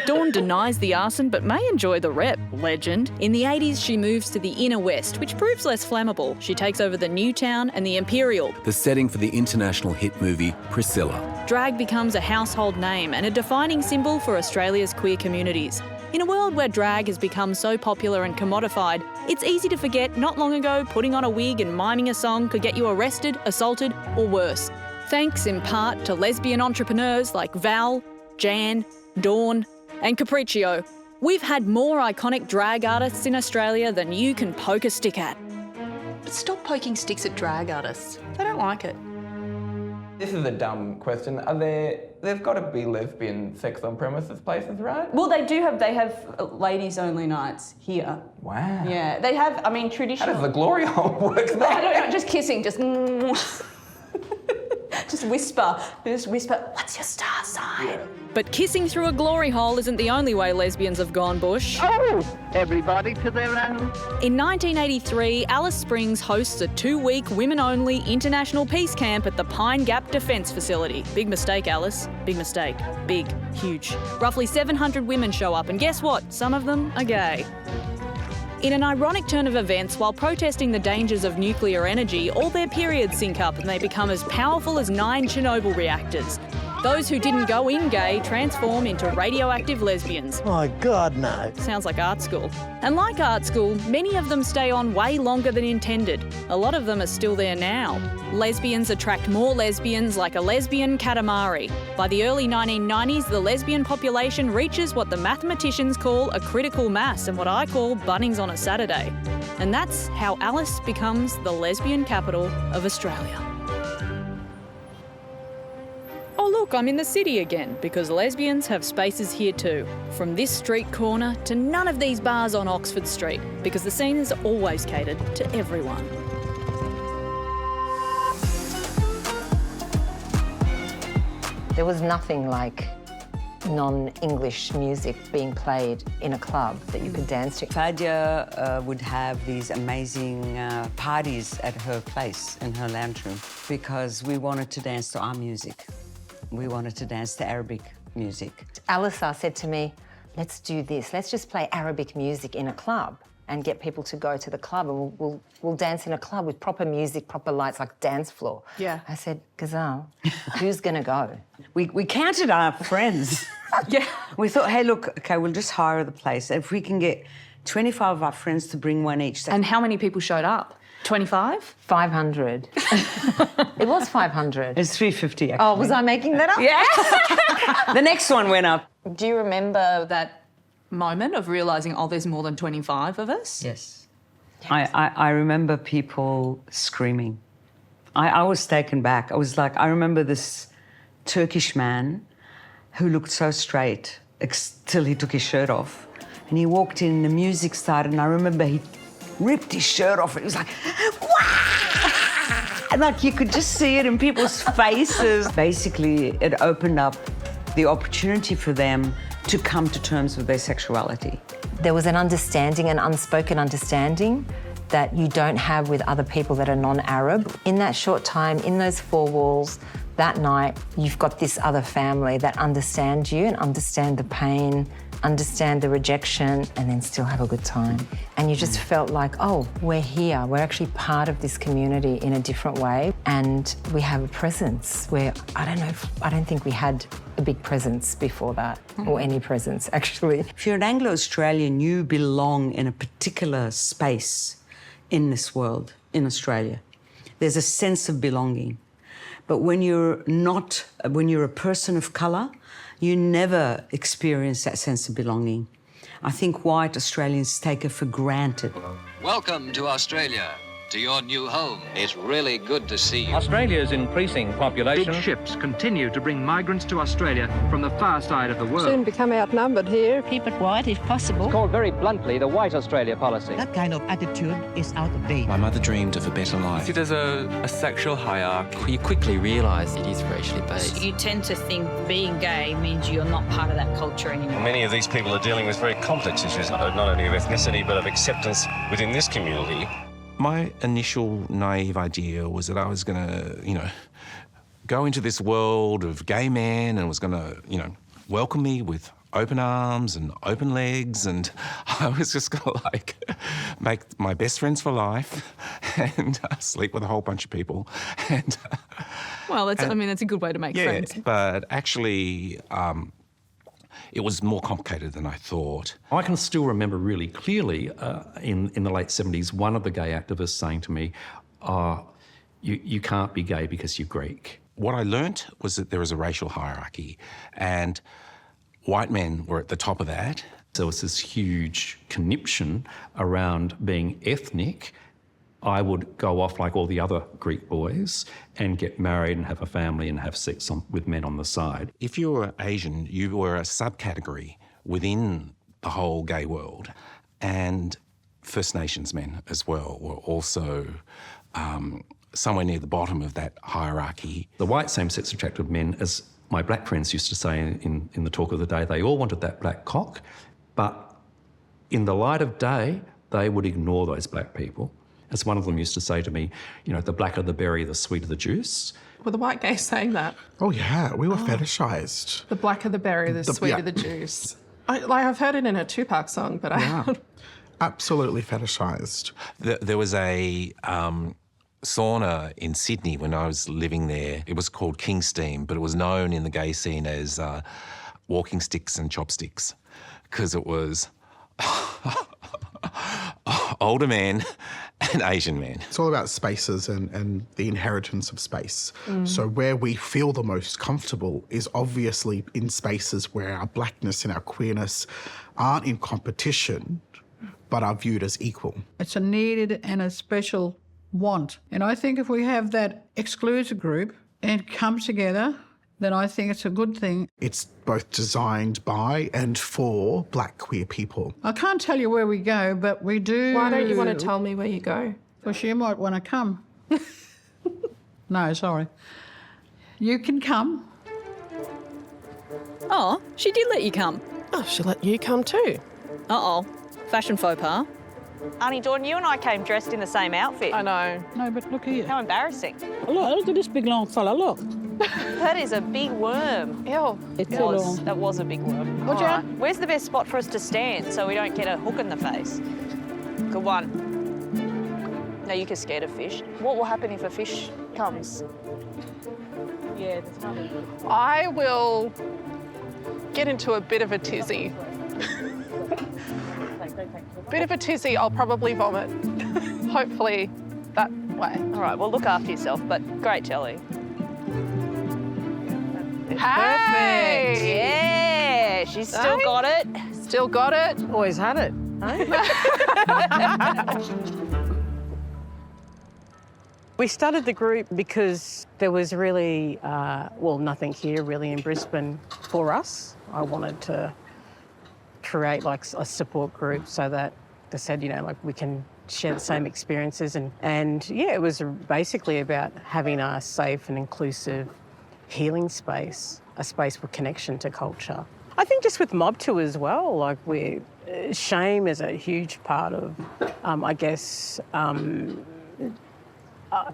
S20: Dawn denies the arson but may enjoy the rep. Legend. In the 80s, she moves to the inner west, which proves less flammable. She takes over the Newtown and the Imperial.
S3: The setting for the international hit movie Priscilla.
S20: Drag becomes a household name and a defining symbol for Australia's queer communities. In a world where drag has become so popular and commodified, it's easy to forget not long ago putting on a wig and miming a song could get you arrested, assaulted, or worse. Thanks in part to lesbian entrepreneurs like Val, Jan, Dawn, and Capriccio, we've had more iconic drag artists in Australia than you can poke a stick at.
S2: But stop poking sticks at drag artists. They don't like it.
S5: This is a dumb question. There's got to be lesbian sex on premises places, right?
S12: Well, they have ladies only nights here.
S5: Wow.
S12: Yeah, they have, I mean, traditional.
S5: How does the glory hole work there?
S12: I don't know, just kissing, just just whisper, what's your star sign? Yeah.
S20: But kissing through a glory hole isn't the only way lesbians have gone bush.
S9: Oh, everybody to their own.
S20: In 1983, Alice Springs hosts a 2-week women-only international peace camp at the Pine Gap Defence Facility. Big mistake, Alice. Big mistake. Big. Huge. Roughly 700 women show up, and guess what? Some of them are gay. In an ironic turn of events, while protesting the dangers of nuclear energy, all their periods sync up and they become as powerful as 9 Chernobyl reactors. Those who didn't go in gay transform into radioactive lesbians.
S9: My God, no.
S20: Sounds like art school. And like art school, many of them stay on way longer than intended. A lot of them are still there now. Lesbians attract more lesbians like a lesbian Katamari. By the early 1990s, the lesbian population reaches what the mathematicians call a critical mass and what I call Bunnings on a Saturday. And that's how Alice becomes the lesbian capital of Australia. Oh look, I'm in the city again, because lesbians have spaces here too. From this street corner to none of these bars on Oxford Street, because the scene has always catered to everyone.
S6: There was nothing like non-English music being played in a club that you could dance to.
S27: Fadia would have these amazing parties at her place, in her lounge room, because we wanted to dance to our music. We wanted to dance to Arabic music.
S6: Alisa said to me, let's do this. Let's just play Arabic music in a club and get people to go to the club, and we'll dance in a club with proper music, proper lights, like dance floor.
S8: Yeah.
S6: I said, Ghazal, who's going to go?
S27: We counted our friends.
S6: Yeah.
S27: We thought, hey, look, OK, we'll just hire the place. If we can get 25 of our friends to bring one each.
S20: And how many people showed up? 25?
S6: 500. It was 500.
S27: It's 350, actually.
S6: Oh, was I making that up?
S20: Yeah.
S27: The next one went up.
S6: Do you remember
S20: that moment of realising, oh, there's more than 25 of us?
S27: Yes. I remember people screaming. I was taken back. I was like, I remember this Turkish man who looked so straight till he took his shirt off. And he walked in, the music started, and I remember he ripped his shirt off. It was like, wah! And like you could just see it in people's faces. Basically, it opened up the opportunity for them to come to terms with their sexuality.
S6: There was an understanding, an unspoken understanding that you don't have with other people that are non-Arab. In that short time, in those four walls, that night, you've got this other family that understand you and understand the pain, understand the rejection, and then still have a good time. And you just felt like, oh, we're here. We're actually part of this community in a different way. And we have a presence where, I don't think we had a big presence before that, or any presence, actually.
S27: If you're an Anglo-Australian, you belong in a particular space in this world, in Australia. There's a sense of belonging. But when you're a person of colour, you never experience that sense of belonging. I think white Australians take it for granted.
S10: Welcome to Australia, to your new home. It's really good to see you.
S11: Australia's increasing population.
S14: Big ships continue to bring migrants to Australia from the far side of the world.
S26: Soon become outnumbered here. Keep it white if possible.
S11: It's called very bluntly the White Australia policy.
S9: That kind of attitude is out of date.
S15: My mother dreamed of a better life.
S16: See, there's a sexual hierarchy.
S15: You quickly realise it is racially based.
S20: You tend to think being gay means you're not part of that culture anymore.
S17: Many of these people are dealing with very complex issues, not only of ethnicity, but of acceptance within this community.
S18: My initial naive idea was that I was going to, go into this world of gay men and was going to, welcome me with open arms and open legs, and I was just going to, make my best friends for life and sleep with a whole bunch of people. And
S20: well, that's a good way to make friends.
S18: But actually, it was more complicated than I thought.
S28: I can still remember really clearly in the late 70s, one of the gay activists saying to me, you can't be gay because you're Greek.
S18: What I learnt was that there was a racial hierarchy, and white men were at the top of that.
S28: There was this huge conniption around being ethnic. I would go off like all the other Greek boys and get married and have a family and have sex with men on the side.
S18: If you were Asian, you were a subcategory within the whole gay world. And First Nations men as well were also somewhere near the bottom of that hierarchy.
S28: The white same-sex attracted men, as my black friends used to say in the talk of the day, they all wanted that black cock, but in the light of day, they would ignore those black people. As one of them used to say to me, the blacker the berry, the sweeter the juice.
S23: Were the white gays saying that?
S21: Oh, yeah, we were fetishised.
S23: The blacker the berry, the sweeter the juice. I've heard it in a Tupac song, but
S21: Absolutely fetishised.
S18: There was a sauna in Sydney when I was living there. It was called King Steam, but it was known in the gay scene as walking sticks and chopsticks, because it was older men and Asian men.
S21: It's all about spaces and the inheritance of space. So where we feel the most comfortable is obviously in spaces where our blackness and our queerness aren't in competition, but are viewed as equal.
S26: It's a needed and a special want. And I think if we have that exclusive group and come together, then I think it's a good thing.
S21: It's both designed by and for black queer people.
S26: I can't tell you where we go, but we do...
S23: Why don't you want to tell me where you go?
S26: Because you might want to come. No, sorry. You can come
S20: Oh, she did let you come.
S23: Oh, she let you come too.
S20: Uh-oh. Fashion faux pas.
S12: Auntie Dawn, you and I came dressed in the same outfit.
S23: I know.
S26: No, but look here.
S12: How embarrassing.
S26: Look at this big long fella, look.
S12: That is a big worm.
S23: Ew.
S12: That was a big worm.
S23: Would
S12: All
S23: you?
S12: right. Where's the best spot for us to stand so we don't get a hook in the face? Good one. No, you get scared of fish. What will happen if a fish comes? Yeah, there's nothing.
S23: I will get into a bit of a tizzy. Bit of a tizzy, I'll probably vomit. Hopefully that way.
S12: All right, well, look after yourself, but great telly.
S23: Hey!
S12: Yeah, she's still got it.
S23: Still got it.
S27: Always had it. We started the group because there was really, nothing here really in Brisbane for us. I wanted to create like a support group so that they said, we can share the same experiences. And yeah, it was basically about having a safe and inclusive healing space, a space for connection to culture. I think just with Mob 2 as well, like shame is a huge part of, I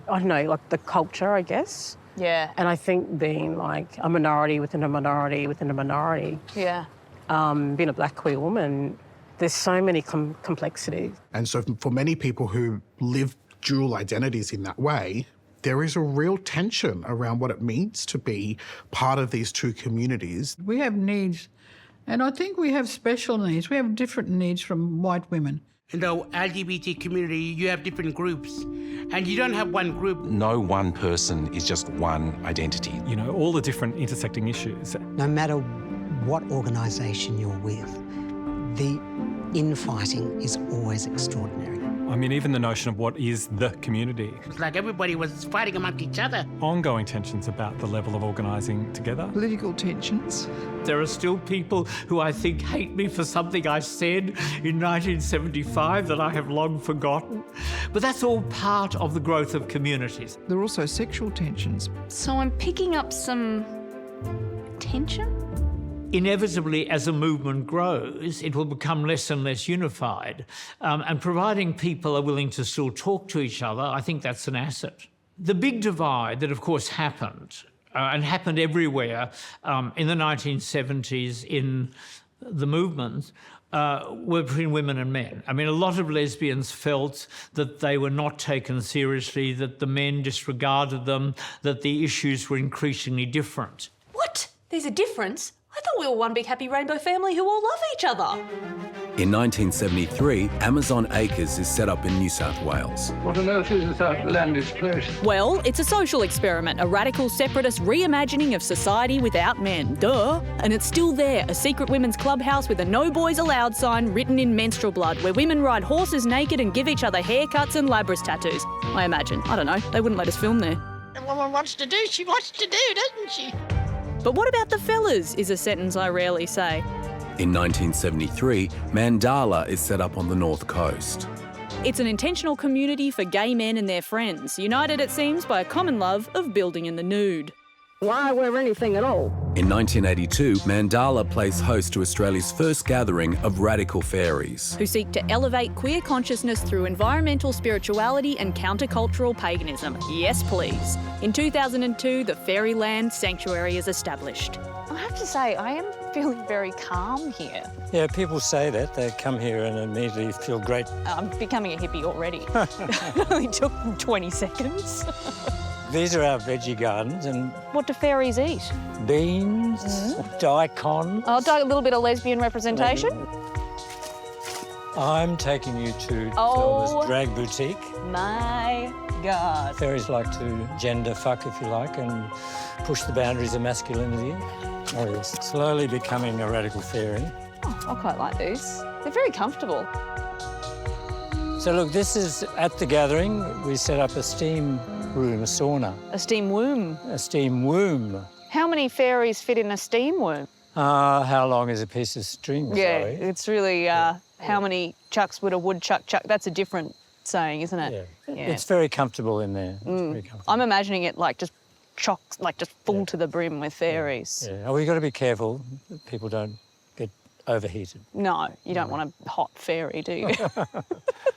S27: don't know, like the culture, I guess.
S12: Yeah.
S27: And I think being like a minority within a minority within a minority,
S12: Yeah.
S27: being a black queer woman, there's so many complexities.
S21: And so for many people who live dual identities in that way, there is a real tension around what it means to be part of these two communities.
S26: We have needs, and I think we have special needs. We have different needs from white women.
S1: In the LGBT community, you have different groups, and you don't have one group.
S18: No one person is just one identity.
S4: All the different intersecting issues.
S7: No matter what organisation you're with, the infighting is always extraordinary.
S4: I mean, even the notion of what is the community.
S1: It's like everybody was fighting amongst each other.
S4: Ongoing tensions about the level of organising together.
S26: Political tensions.
S13: There are still people who I think hate me for something I said in 1975 that I have long forgotten. But that's all part of the growth of communities.
S26: There are also sexual tensions.
S2: So I'm picking up some tension?
S13: Inevitably, as a movement grows, it will become less and less unified. And providing people are willing to still talk to each other, I think that's an asset. The big divide that, of course, happened, and happened everywhere in the 1970s in the movement, were between women and men. I mean, a lot of lesbians felt that they were not taken seriously, that the men disregarded them, that the issues were increasingly different.
S2: What? There's a difference? I thought we were one big happy rainbow family who all love each other.
S3: In 1973, Amazon Acres is set up in New South Wales.
S19: What on earth is this outlandish place?
S20: Well, it's a social experiment, a radical separatist reimagining of society without men. Duh. And it's still there, a secret women's clubhouse with a no boys allowed sign written in menstrual blood, where women ride horses naked and give each other haircuts and Labras tattoos. I imagine. I don't know. They wouldn't let us film there.
S1: If a woman wants to do, she wants to do, doesn't she?
S20: But what about the fellas, is a sentence I rarely say.
S3: In 1973, Mandala is set up on the North Coast.
S20: It's an intentional community for gay men and their friends, united, it seems, by a common love of building in the nude.
S7: Why wear anything at all?
S3: In 1982, Mandala plays host to Australia's first gathering of radical fairies.
S20: Who seek to elevate queer consciousness through environmental spirituality and countercultural paganism. Yes, please. In 2002, the Fairyland Sanctuary is established.
S12: I have to say, I am feeling very calm here.
S22: Yeah, people say that. They come here and immediately feel great.
S12: I'm becoming a hippie already. It only took 20 seconds.
S22: These are our veggie gardens, and
S12: What do fairies eat?
S22: beans, daikon.
S12: I'll do a little bit of lesbian representation.
S22: I'm taking you to
S12: Oh.
S22: Thelma's Drag Boutique.
S12: My God.
S22: Fairies like to gender fuck, if you like, and push the boundaries of masculinity. Oh, yes. Slowly becoming a radical fairy.
S12: Oh, I quite like these. They're very comfortable.
S22: So, look, this is at the gathering. We set up a steam room, a sauna.
S12: A steam womb.
S22: A steam womb.
S12: How many fairies fit in a steam womb?
S22: How long is a piece of string?
S12: Yeah,
S22: Zoe?
S12: it's really how many chucks would a woodchuck chuck? That's a different saying, isn't it?
S22: Yeah. It's very comfortable in there. It's very comfortable.
S12: I'm imagining it like just just full to the brim with fairies.
S22: Yeah, well, you've got to be careful that people don't get overheated.
S12: No, you don't want a hot fairy, do you?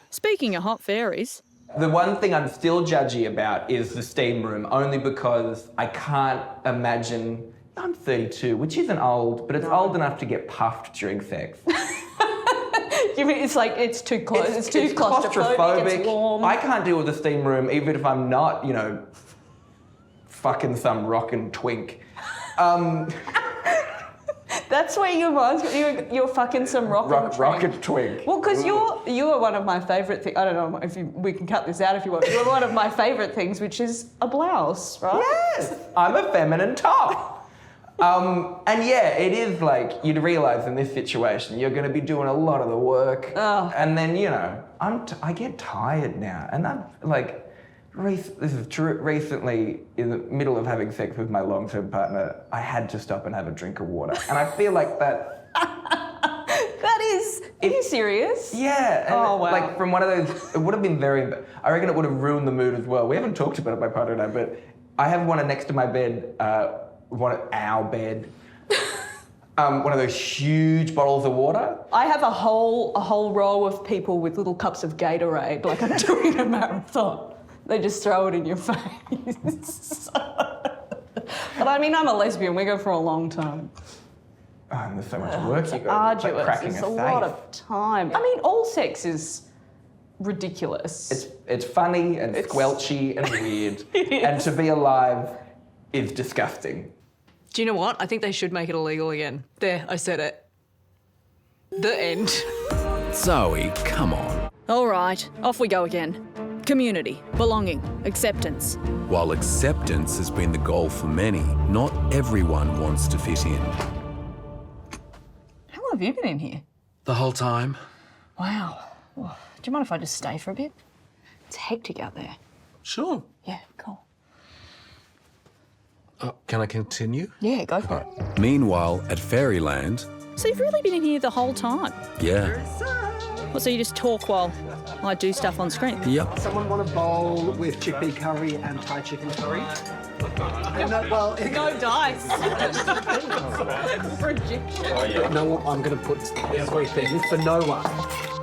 S20: Speaking of hot fairies...
S5: The one thing I'm still judgy about is the steam room, only because I can't imagine... I'm 32, which isn't old, but it's old enough to get puffed during sex.
S12: You mean it's too close? It's too claustrophobic. It's warm.
S5: I can't deal with the steam room, even if I'm not, fucking some rockin' twink.
S12: That's where you reminds me. You're fucking some rockin'
S5: twink.
S12: Well, because you are one of my favourite things. I don't know if we can cut this out if you want. You're one of my favourite things, which is a blouse, right?
S5: Yes, I'm a feminine top. And yeah, it is like, you'd realise in this situation, you're going to be doing a lot of the work. And then, I get tired now. And I'm like, this is true. Recently, in the middle of having sex with my long-term partner, I had to stop and have a drink of water. And I feel like that...
S12: Are you serious?
S5: Yeah. And
S12: oh, wow.
S5: Like, from one of those, it would have been I reckon it would have ruined the mood as well. We haven't talked about it, my partner and I, but I have one next to my bed, our bed. One of those huge bottles of water.
S12: I have a whole row of people with little cups of Gatorade, like I'm doing a marathon. They just throw it in your face. But I mean, I'm a lesbian. We go for a long time.
S5: And there's so much work you got.
S12: Arduous.
S5: Like cracking
S12: It's a lot of time. I mean, all sex is ridiculous.
S5: It's funny and squelchy and weird. And to be alive is disgusting.
S2: Do you know what? I think they should make it illegal again. There, I said it. The end.
S3: Zoe, come on.
S20: All right, off we go again. Community, belonging, acceptance.
S3: While acceptance has been the goal for many, not everyone wants to fit in.
S12: How long have you been in here?
S28: The whole time.
S12: Wow. Do you mind if I just stay for a bit? It's hectic out there.
S28: Sure.
S12: Yeah, cool.
S28: Can I continue?
S12: Yeah, go for it.
S3: Meanwhile, at Fairyland...
S20: So you've really been in here the whole time?
S3: Yeah.
S20: Well, so you just talk while I do stuff on screen?
S3: Yep.
S6: Someone want a bowl with chickpea curry and Thai chicken curry? No
S12: dice.
S6: No, I'm going to put everything for no one.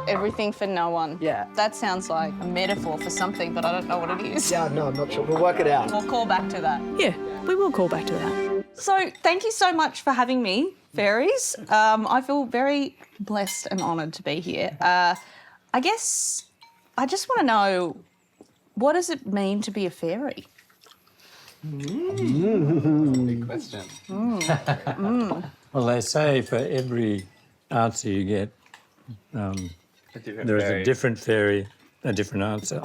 S12: Everything for no one.
S6: Yeah.
S12: That sounds like a metaphor for something, but I don't know what it is.
S6: Yeah, no, I'm not sure. We'll work it out.
S12: We'll call back to that.
S20: Yeah, we will call back to that.
S12: So thank you so much for having me, fairies. I feel very blessed and honoured to be here. I guess I just want to know, what does it mean to be a fairy?
S22: Big question. Well, they say for every answer you get, there is a different fairy, a different answer.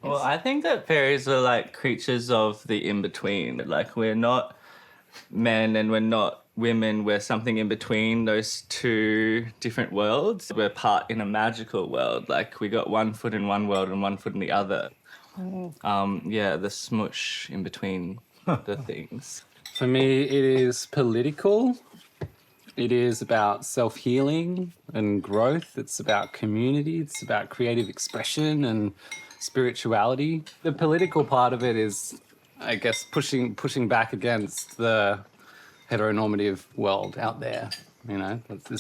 S8: Well, I think that fairies are like creatures of the in-between. Like, we're not men and we're not women. We're something in between those two different worlds. We're part in a magical world. Like, we got one foot in one world and one foot in the other. Yeah, the smoosh in between the things.
S10: For me, it is political. It is about self-healing and growth. It's about community. It's about creative expression and spirituality. The political part of it is, I guess, pushing back against the heteronormative world out there. You know, the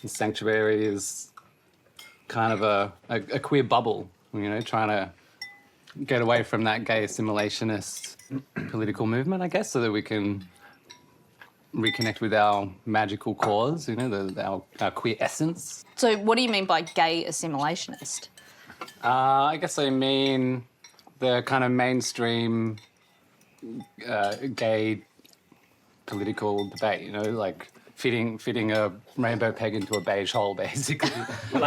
S10: sanctuary is kind of a queer bubble, you know, trying to get away from that gay assimilationist political movement, I guess, so that we can reconnect with our magical cause, you know, our queer essence.
S12: So what do you mean by gay assimilationist?
S10: I guess I mean the kind of mainstream gay political debate, you know, like fitting a rainbow peg into a beige hole, basically.
S12: I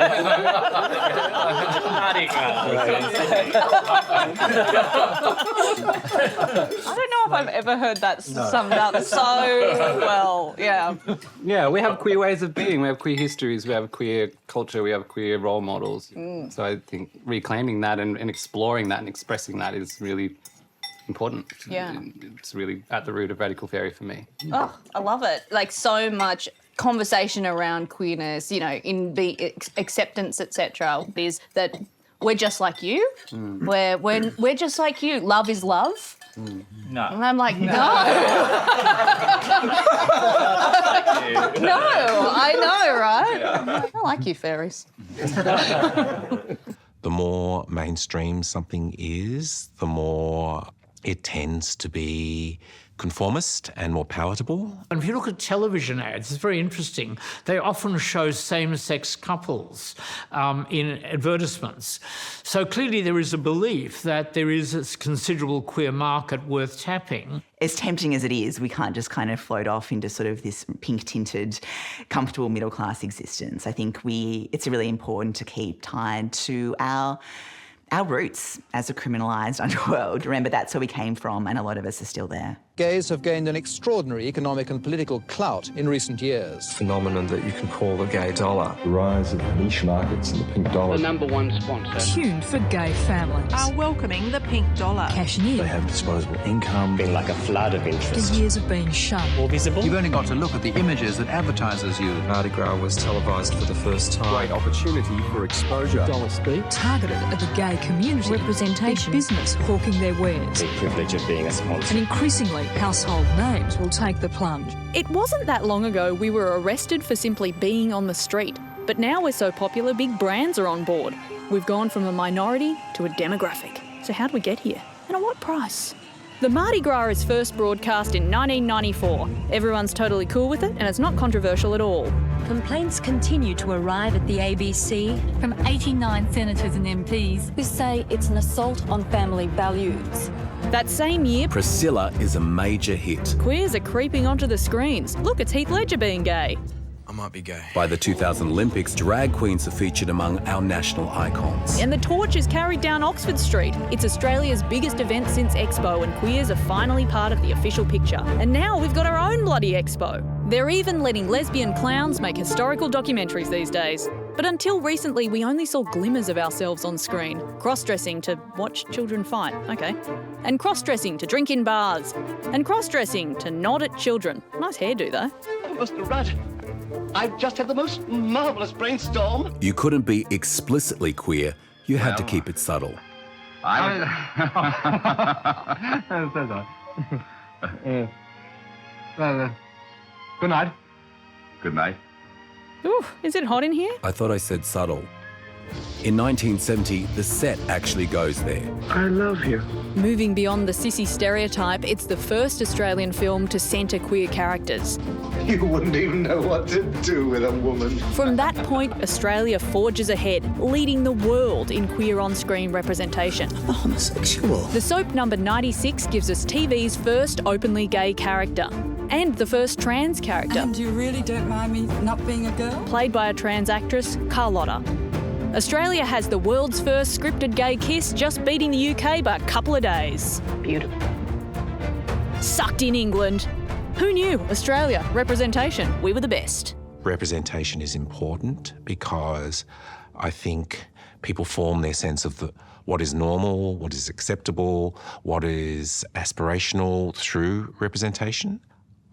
S12: don't know if I've ever heard that summed up so well. Yeah.
S10: Yeah, we have queer ways of being. We have queer histories. We have queer culture. We have queer role models. So I think reclaiming that and exploring that and expressing that is really important.
S12: Yeah.
S10: It's really at the root of Radical Fairy for me.
S12: Oh, I love it. Like, so much conversation around queerness, you know, in the acceptance, etc. is that we're just like you. We're just like you. Love is love.
S8: No.
S2: And I'm like, no. No, I know, right? I like you, fairies.
S18: The more mainstream something is, the more it tends to be conformist and more palatable.
S13: And if you look at television ads, it's very interesting. They often show same-sex couples in advertisements. So clearly there is a belief that there is a considerable queer market worth tapping.
S9: As tempting as it is, we can't just kind of float off into sort of this pink-tinted, comfortable middle-class existence. I think it's really important to keep tied to our roots as a criminalised underworld. Remember, that's where we came from, and a lot of us are still there.
S11: Gays have gained an extraordinary economic and political clout in recent years.
S14: Phenomenon that you can call the gay dollar.
S15: The rise of niche markets and the pink dollar.
S16: The #1 sponsor.
S17: Tuned for gay families.
S24: Are welcoming the pink dollar.
S17: Cashing in.
S15: They have disposable income.
S16: Been like a flood of interest.
S17: The years have been shunned.
S16: More visible.
S11: You've only got to look at the images that advertisers use.
S14: Mardi Gras was televised for the first time.
S15: Great opportunity for exposure.
S16: Dollar speak.
S17: Targeted at the gay community.
S24: Representation.
S17: Big business hawking their wares.
S16: The privilege of being a sponsor.
S17: And increasingly, household names will take the plunge.
S20: It wasn't that long ago we were arrested for simply being on the street. But now we're so popular, big brands are on board. We've gone from a minority to a demographic. So how did we get here? And at what price? The Mardi Gras is first broadcast in 1994. Everyone's totally cool with it, and it's not controversial at all.
S24: Complaints continue to arrive at the ABC
S17: From 89 senators and MPs
S24: who say it's an assault on family values.
S20: That same year,
S3: Priscilla is a major hit.
S20: queers are creeping onto the screens. Look, it's Heath Ledger being gay.
S14: I might be gay.
S3: By the 2000 Olympics, drag queens are featured among our national icons.
S20: And the torch is carried down Oxford Street. It's Australia's biggest event since Expo, and queers are finally part of the official picture. And now we've got our own bloody Expo. They're even letting lesbian clowns make historical documentaries these days. But until recently, we only saw glimmers of ourselves on screen. Cross-dressing to watch children fight, okay. And cross-dressing to drink in bars. And cross-dressing to nod at children. Nice hairdo, though.
S16: Oh, Mr. Rudd, I've just had the most marvellous brainstorm.
S3: You couldn't be explicitly queer, you had to keep it subtle.
S16: Good night.
S15: Good night.
S20: Ooh, is it hot in here?
S3: I thought I said subtle. In 1970, the set actually goes there.
S16: I love you.
S20: Moving beyond the sissy stereotype, it's the first Australian film to centre queer characters.
S16: You wouldn't even know what to do with a woman.
S20: From that point, Australia forges ahead, leading the world in queer on-screen representation.
S16: The homosexual.
S20: The soap number 96 gives us TV's first openly gay character. And the first trans character.
S17: And you really don't mind me not being a girl?
S20: Played by a trans actress, Carlotta. Australia has the world's first scripted gay kiss, just beating the UK by a couple of days.
S12: Beautiful.
S20: Sucked in England. Who knew? Australia, representation, we were the best.
S18: Representation is important because I think people form their sense of what is normal, what is acceptable, what is aspirational through representation.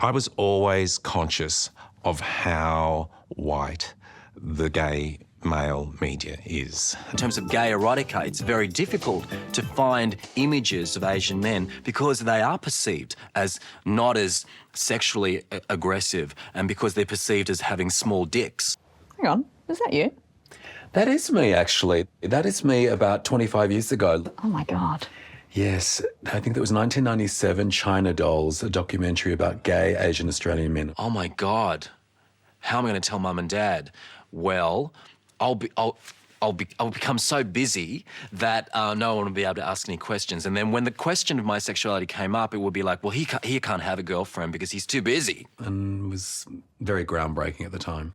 S18: I was always conscious of how white the gay male media is.
S25: In terms of gay erotica, it's very difficult to find images of Asian men because they are perceived as not as sexually aggressive and because they're perceived as having small dicks.
S20: Hang on, is that you?
S3: That is me, actually. That is me about 25 years ago.
S20: Oh, my God.
S3: Yes, I think that was 1997, China Dolls, a documentary about gay Asian Australian men.
S25: Oh, my God. How am I going to tell Mum and Dad? Well, I'll become so busy that no one will be able to ask any questions. And then when the question of my sexuality came up, it would be like, well, he can't have a girlfriend because he's too busy.
S3: And it was very groundbreaking at the time.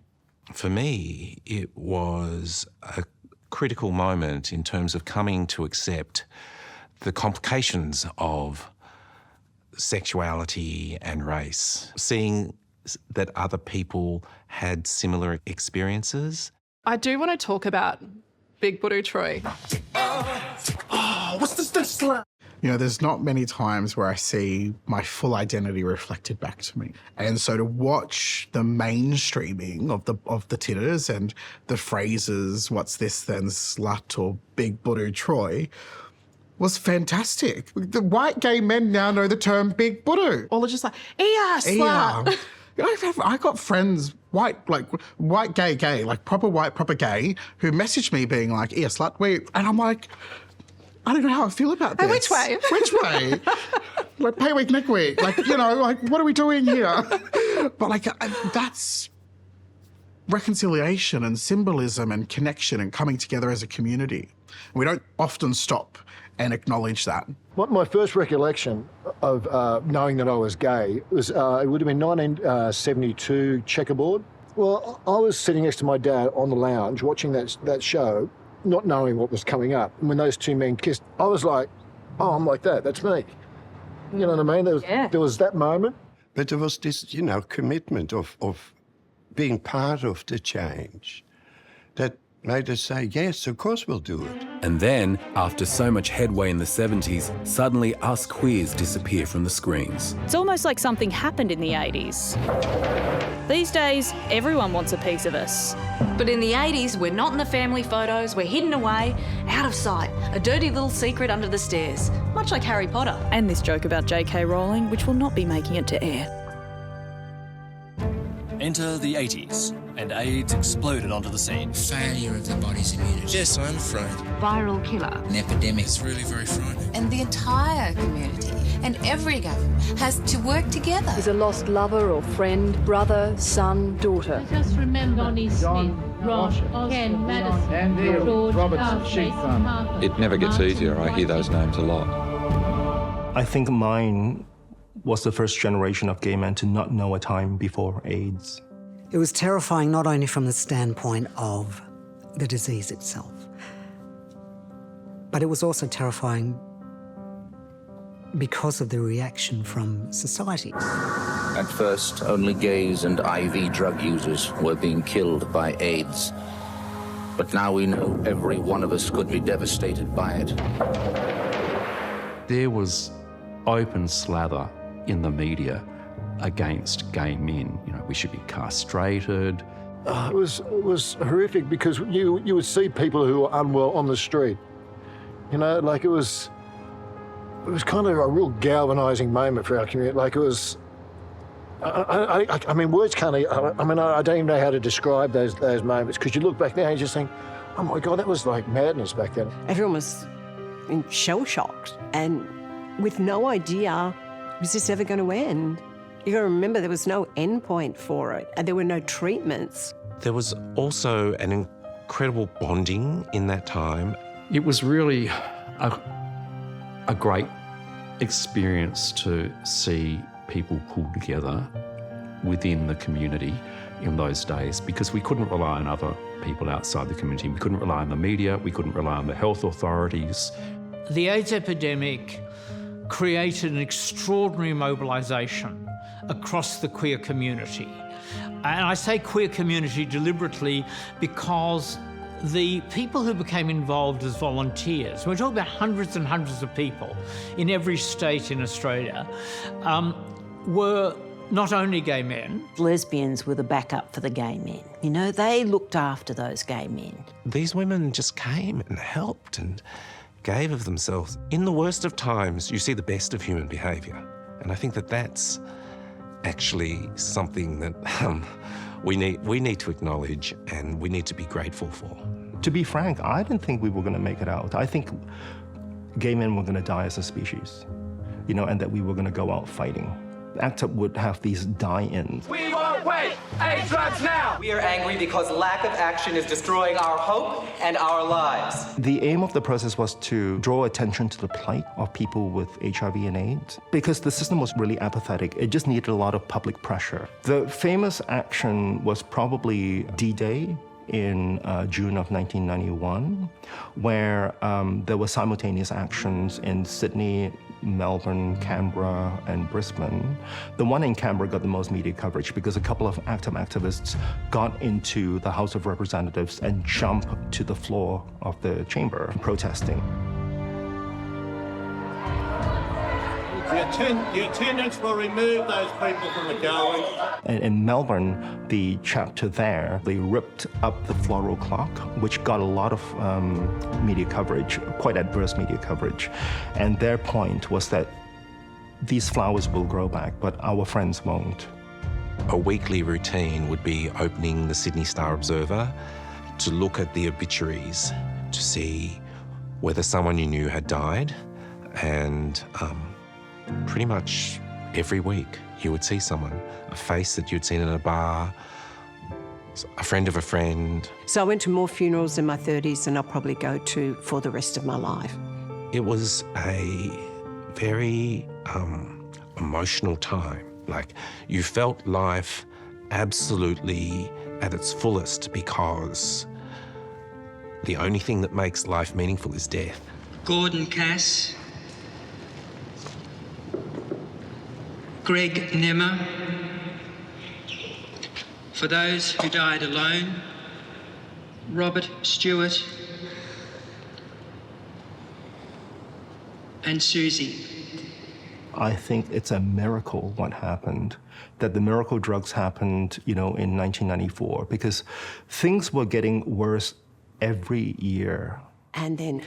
S18: For me, it was a critical moment in terms of coming to accept the complications of sexuality and race, seeing that other people had similar experiences.
S23: I do want to talk about Big Budu Troy.
S21: Oh, what's this slam? You know, there's not many times where I see my full identity reflected back to me. And so to watch the mainstreaming of the titters and the phrases, what's this then, slut or Big Budu Troy, was fantastic. The white gay men now know the term big budu.
S23: Or they're just like, slut.
S21: I got friends, white gay, like proper white, proper gay, who messaged me being like, slut, and I'm like, I don't know how I feel about this.
S23: Which way?
S21: Which way? Like, pay week, neck week. Like, what are we doing here? But, like, that's reconciliation and symbolism and connection and coming together as a community. We don't often stop and acknowledge that.
S1: My first recollection of knowing that I was gay was, it would have been 1972 Checkerboard. Well, I was sitting next to my dad on the lounge watching that show, not knowing what was coming up. And when those two men kissed, I was like, oh, I'm like that, that's me. You know what I mean? There was that moment.
S4: But there was this, commitment of being part of the change that made us say, yes, of course we'll do it.
S3: And then, after so much headway in the 70s, suddenly us queers disappear from the screens.
S20: It's almost like something happened in the 80s. These days, everyone wants a piece of us.
S2: But in the 80s, we're not in the family photos, we're hidden away, out of sight, a dirty little secret under the stairs, much like Harry Potter.
S20: And this joke about J.K. Rowling, which will not be making it to air.
S5: Enter the 80s, and AIDS exploded onto the scene.
S7: Failure of the body's immunity.
S5: Yes, I'm afraid.
S7: Viral killer. An epidemic. It's really very frightening.
S19: And the entire community and every government has to work together.
S26: He's a lost lover or friend, brother, son, daughter.
S27: I just remember Donnie Smith, Ron, Ken, Madison, George, Robertson,
S14: It never gets easier. I hear those names a lot.
S28: I think mine was the first generation of gay men to not know a time before AIDS.
S29: It was terrifying not only from the standpoint of the disease itself, but it was also terrifying because of the reaction from society.
S30: At first, only gays and IV drug users were being killed by AIDS. But now we know every one of us could be devastated by it.
S31: There was open slather in the media against gay men. We should be castrated.
S1: It was horrific because you would see people who were unwell on the street. It was kind of a real galvanising moment for our community. Like, it was, I mean, words can't, I don't even know how to describe those moments, because you look back now and you just think, oh my God, that was like madness back then.
S32: Everyone was shell-shocked and with no idea, was this ever going to end? You got to remember there was no end point for it and there were no treatments.
S18: There was also an incredible bonding in that time.
S31: It was really a great experience to see people pull together within the community in those days, because we couldn't rely on other people outside the community. We couldn't rely on the media, we couldn't rely on the health authorities.
S13: The AIDS epidemic created an extraordinary mobilisation across the queer community. And I say queer community deliberately because the people who became involved as volunteers, we're talking about hundreds and hundreds of people in every state in Australia, were not only gay men.
S24: Lesbians were the backup for the gay men. They looked after those gay men.
S18: These women just came and helped and gave of themselves. In the worst of times, you see the best of human behaviour. And I think that that's actually something that we need to acknowledge and we need to be grateful for.
S28: To be frank, I didn't think we were going to make it out. I think gay men were going to die as a species, and that we were going to go out fighting. ACT UP would have these die-ins.
S33: We won't wait! AIDS drugs now! We are angry because lack of action is destroying our hope and our lives.
S28: The aim of the process was to draw attention to the plight of people with HIV and AIDS, because the system was really apathetic. It just needed a lot of public pressure. The famous action was probably D-Day in June of 1991, where there were simultaneous actions in Sydney, Melbourne, Canberra, and Brisbane. The one in Canberra got the most media coverage because a couple of ACT UP activists got into the House of Representatives and jumped to the floor of the chamber protesting.
S6: The attendants will remove those people from the gallery.
S28: In Melbourne, the chapter there, they ripped up the floral clock, which got a lot of media coverage, quite adverse media coverage. And their point was that these flowers will grow back, but our friends won't.
S18: A weekly routine would be opening the Sydney Star Observer to look at the obituaries to see whether someone you knew had died, and pretty much every week you would see someone, a face that you'd seen in a bar, a friend of a friend.
S32: So I went to more funerals in my 30s than I'll probably go to for the rest of my life.
S18: It was a very emotional time. Like, you felt life absolutely at its fullest because the only thing that makes life meaningful is death.
S7: Gordon Cass, Greg Nemmer, for those who died alone, Robert Stewart, and Susie.
S28: I think it's a miracle what happened, that the miracle drugs happened, in 1994, because things were getting worse every year.
S32: And then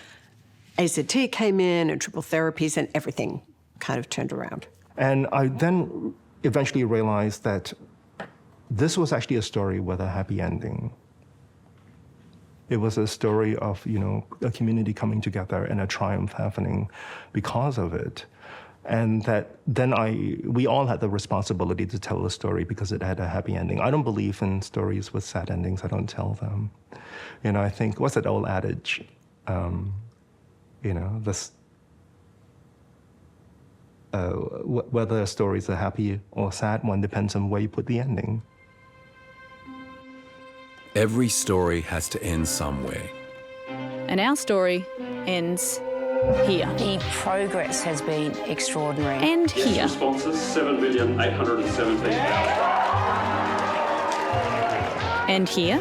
S32: AZT came in and triple therapies and everything kind of turned around. And
S28: I then eventually realized that this was actually a story with a happy ending. It was a story of, a community coming together and a triumph happening because of it. And that then we all had the responsibility to tell the story because it had a happy ending. I don't believe in stories with sad endings. I don't tell them. I think, what's that old adage? Whether a story is a happy or sad one depends on where you put the ending.
S3: Every story has to end somewhere.
S20: And our story ends here.
S8: The progress has been extraordinary.
S20: And here.
S31: Responses, 7,817,000.
S20: And here.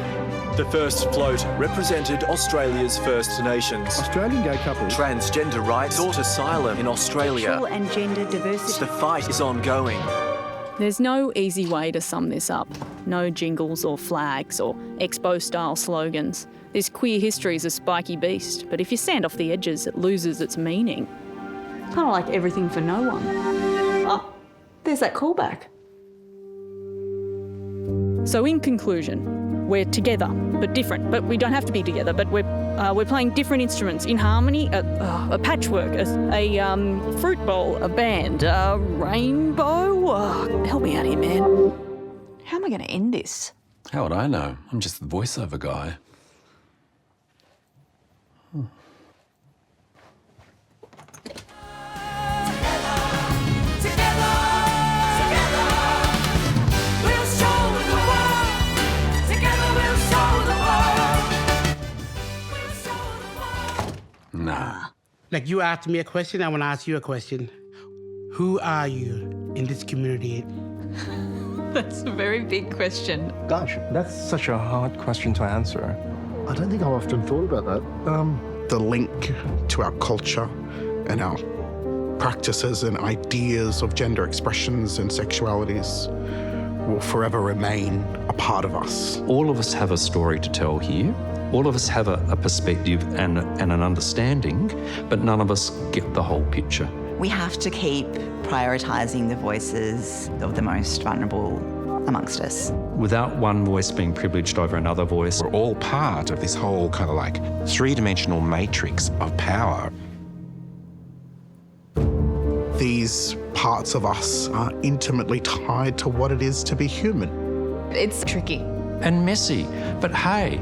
S9: The first float represented Australia's First Nations.
S10: Australian gay couples.
S9: Transgender rights sought asylum in Australia.
S8: Sexual and gender diversity.
S9: The fight is ongoing.
S20: There's no easy way to sum this up. No jingles or flags or Expo-style slogans. This queer history is a spiky beast, but if you stand off the edges, it loses its meaning.
S2: Kind of like Everything for No One. Oh, there's that callback.
S20: So in conclusion, we're together, but different. But we don't have to be together, but we're playing different instruments in harmony, a patchwork, a fruit bowl, a band, a rainbow. Help me out here, man.
S2: How am I going to end this?
S3: How would I know? I'm just the voiceover guy. Nah.
S11: Like, you asked me a question, I want to ask you a question. Who are you in this community?
S2: That's a very big question.
S28: Gosh, that's such a hard question to answer.
S1: I don't think I've often thought about that.
S12: The link to our culture and our practices and ideas of gender expressions and sexualities will forever remain a part of us.
S31: All of us have a story to tell here. All of us have a perspective and an understanding, but none of us get the whole picture.
S15: We have to keep prioritising the voices of the most vulnerable amongst us.
S18: Without one voice being privileged over another voice, we're all part of this whole kind of like three-dimensional matrix of power.
S12: These parts of us are intimately tied to what it is to be human.
S2: It's tricky.
S31: And messy. But hey,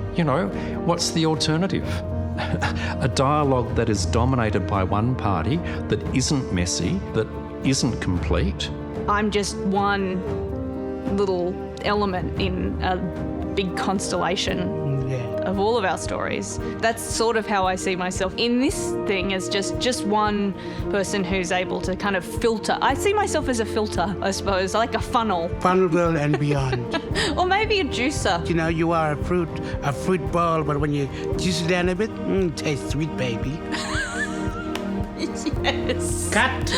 S31: what's the alternative? A dialogue that is dominated by one party, that isn't messy, that isn't complete.
S20: I'm just one little element in a big constellation of all of our stories. That's sort of how I see myself in this thing, as just one person who's able to kind of filter. I see myself as a filter, I suppose, like a funnel.
S11: Funnel girl and beyond.
S20: Or maybe a juicer.
S11: You are a fruit ball, but when you juice it down a bit, it tastes sweet, baby.
S20: Yes.
S11: Cut.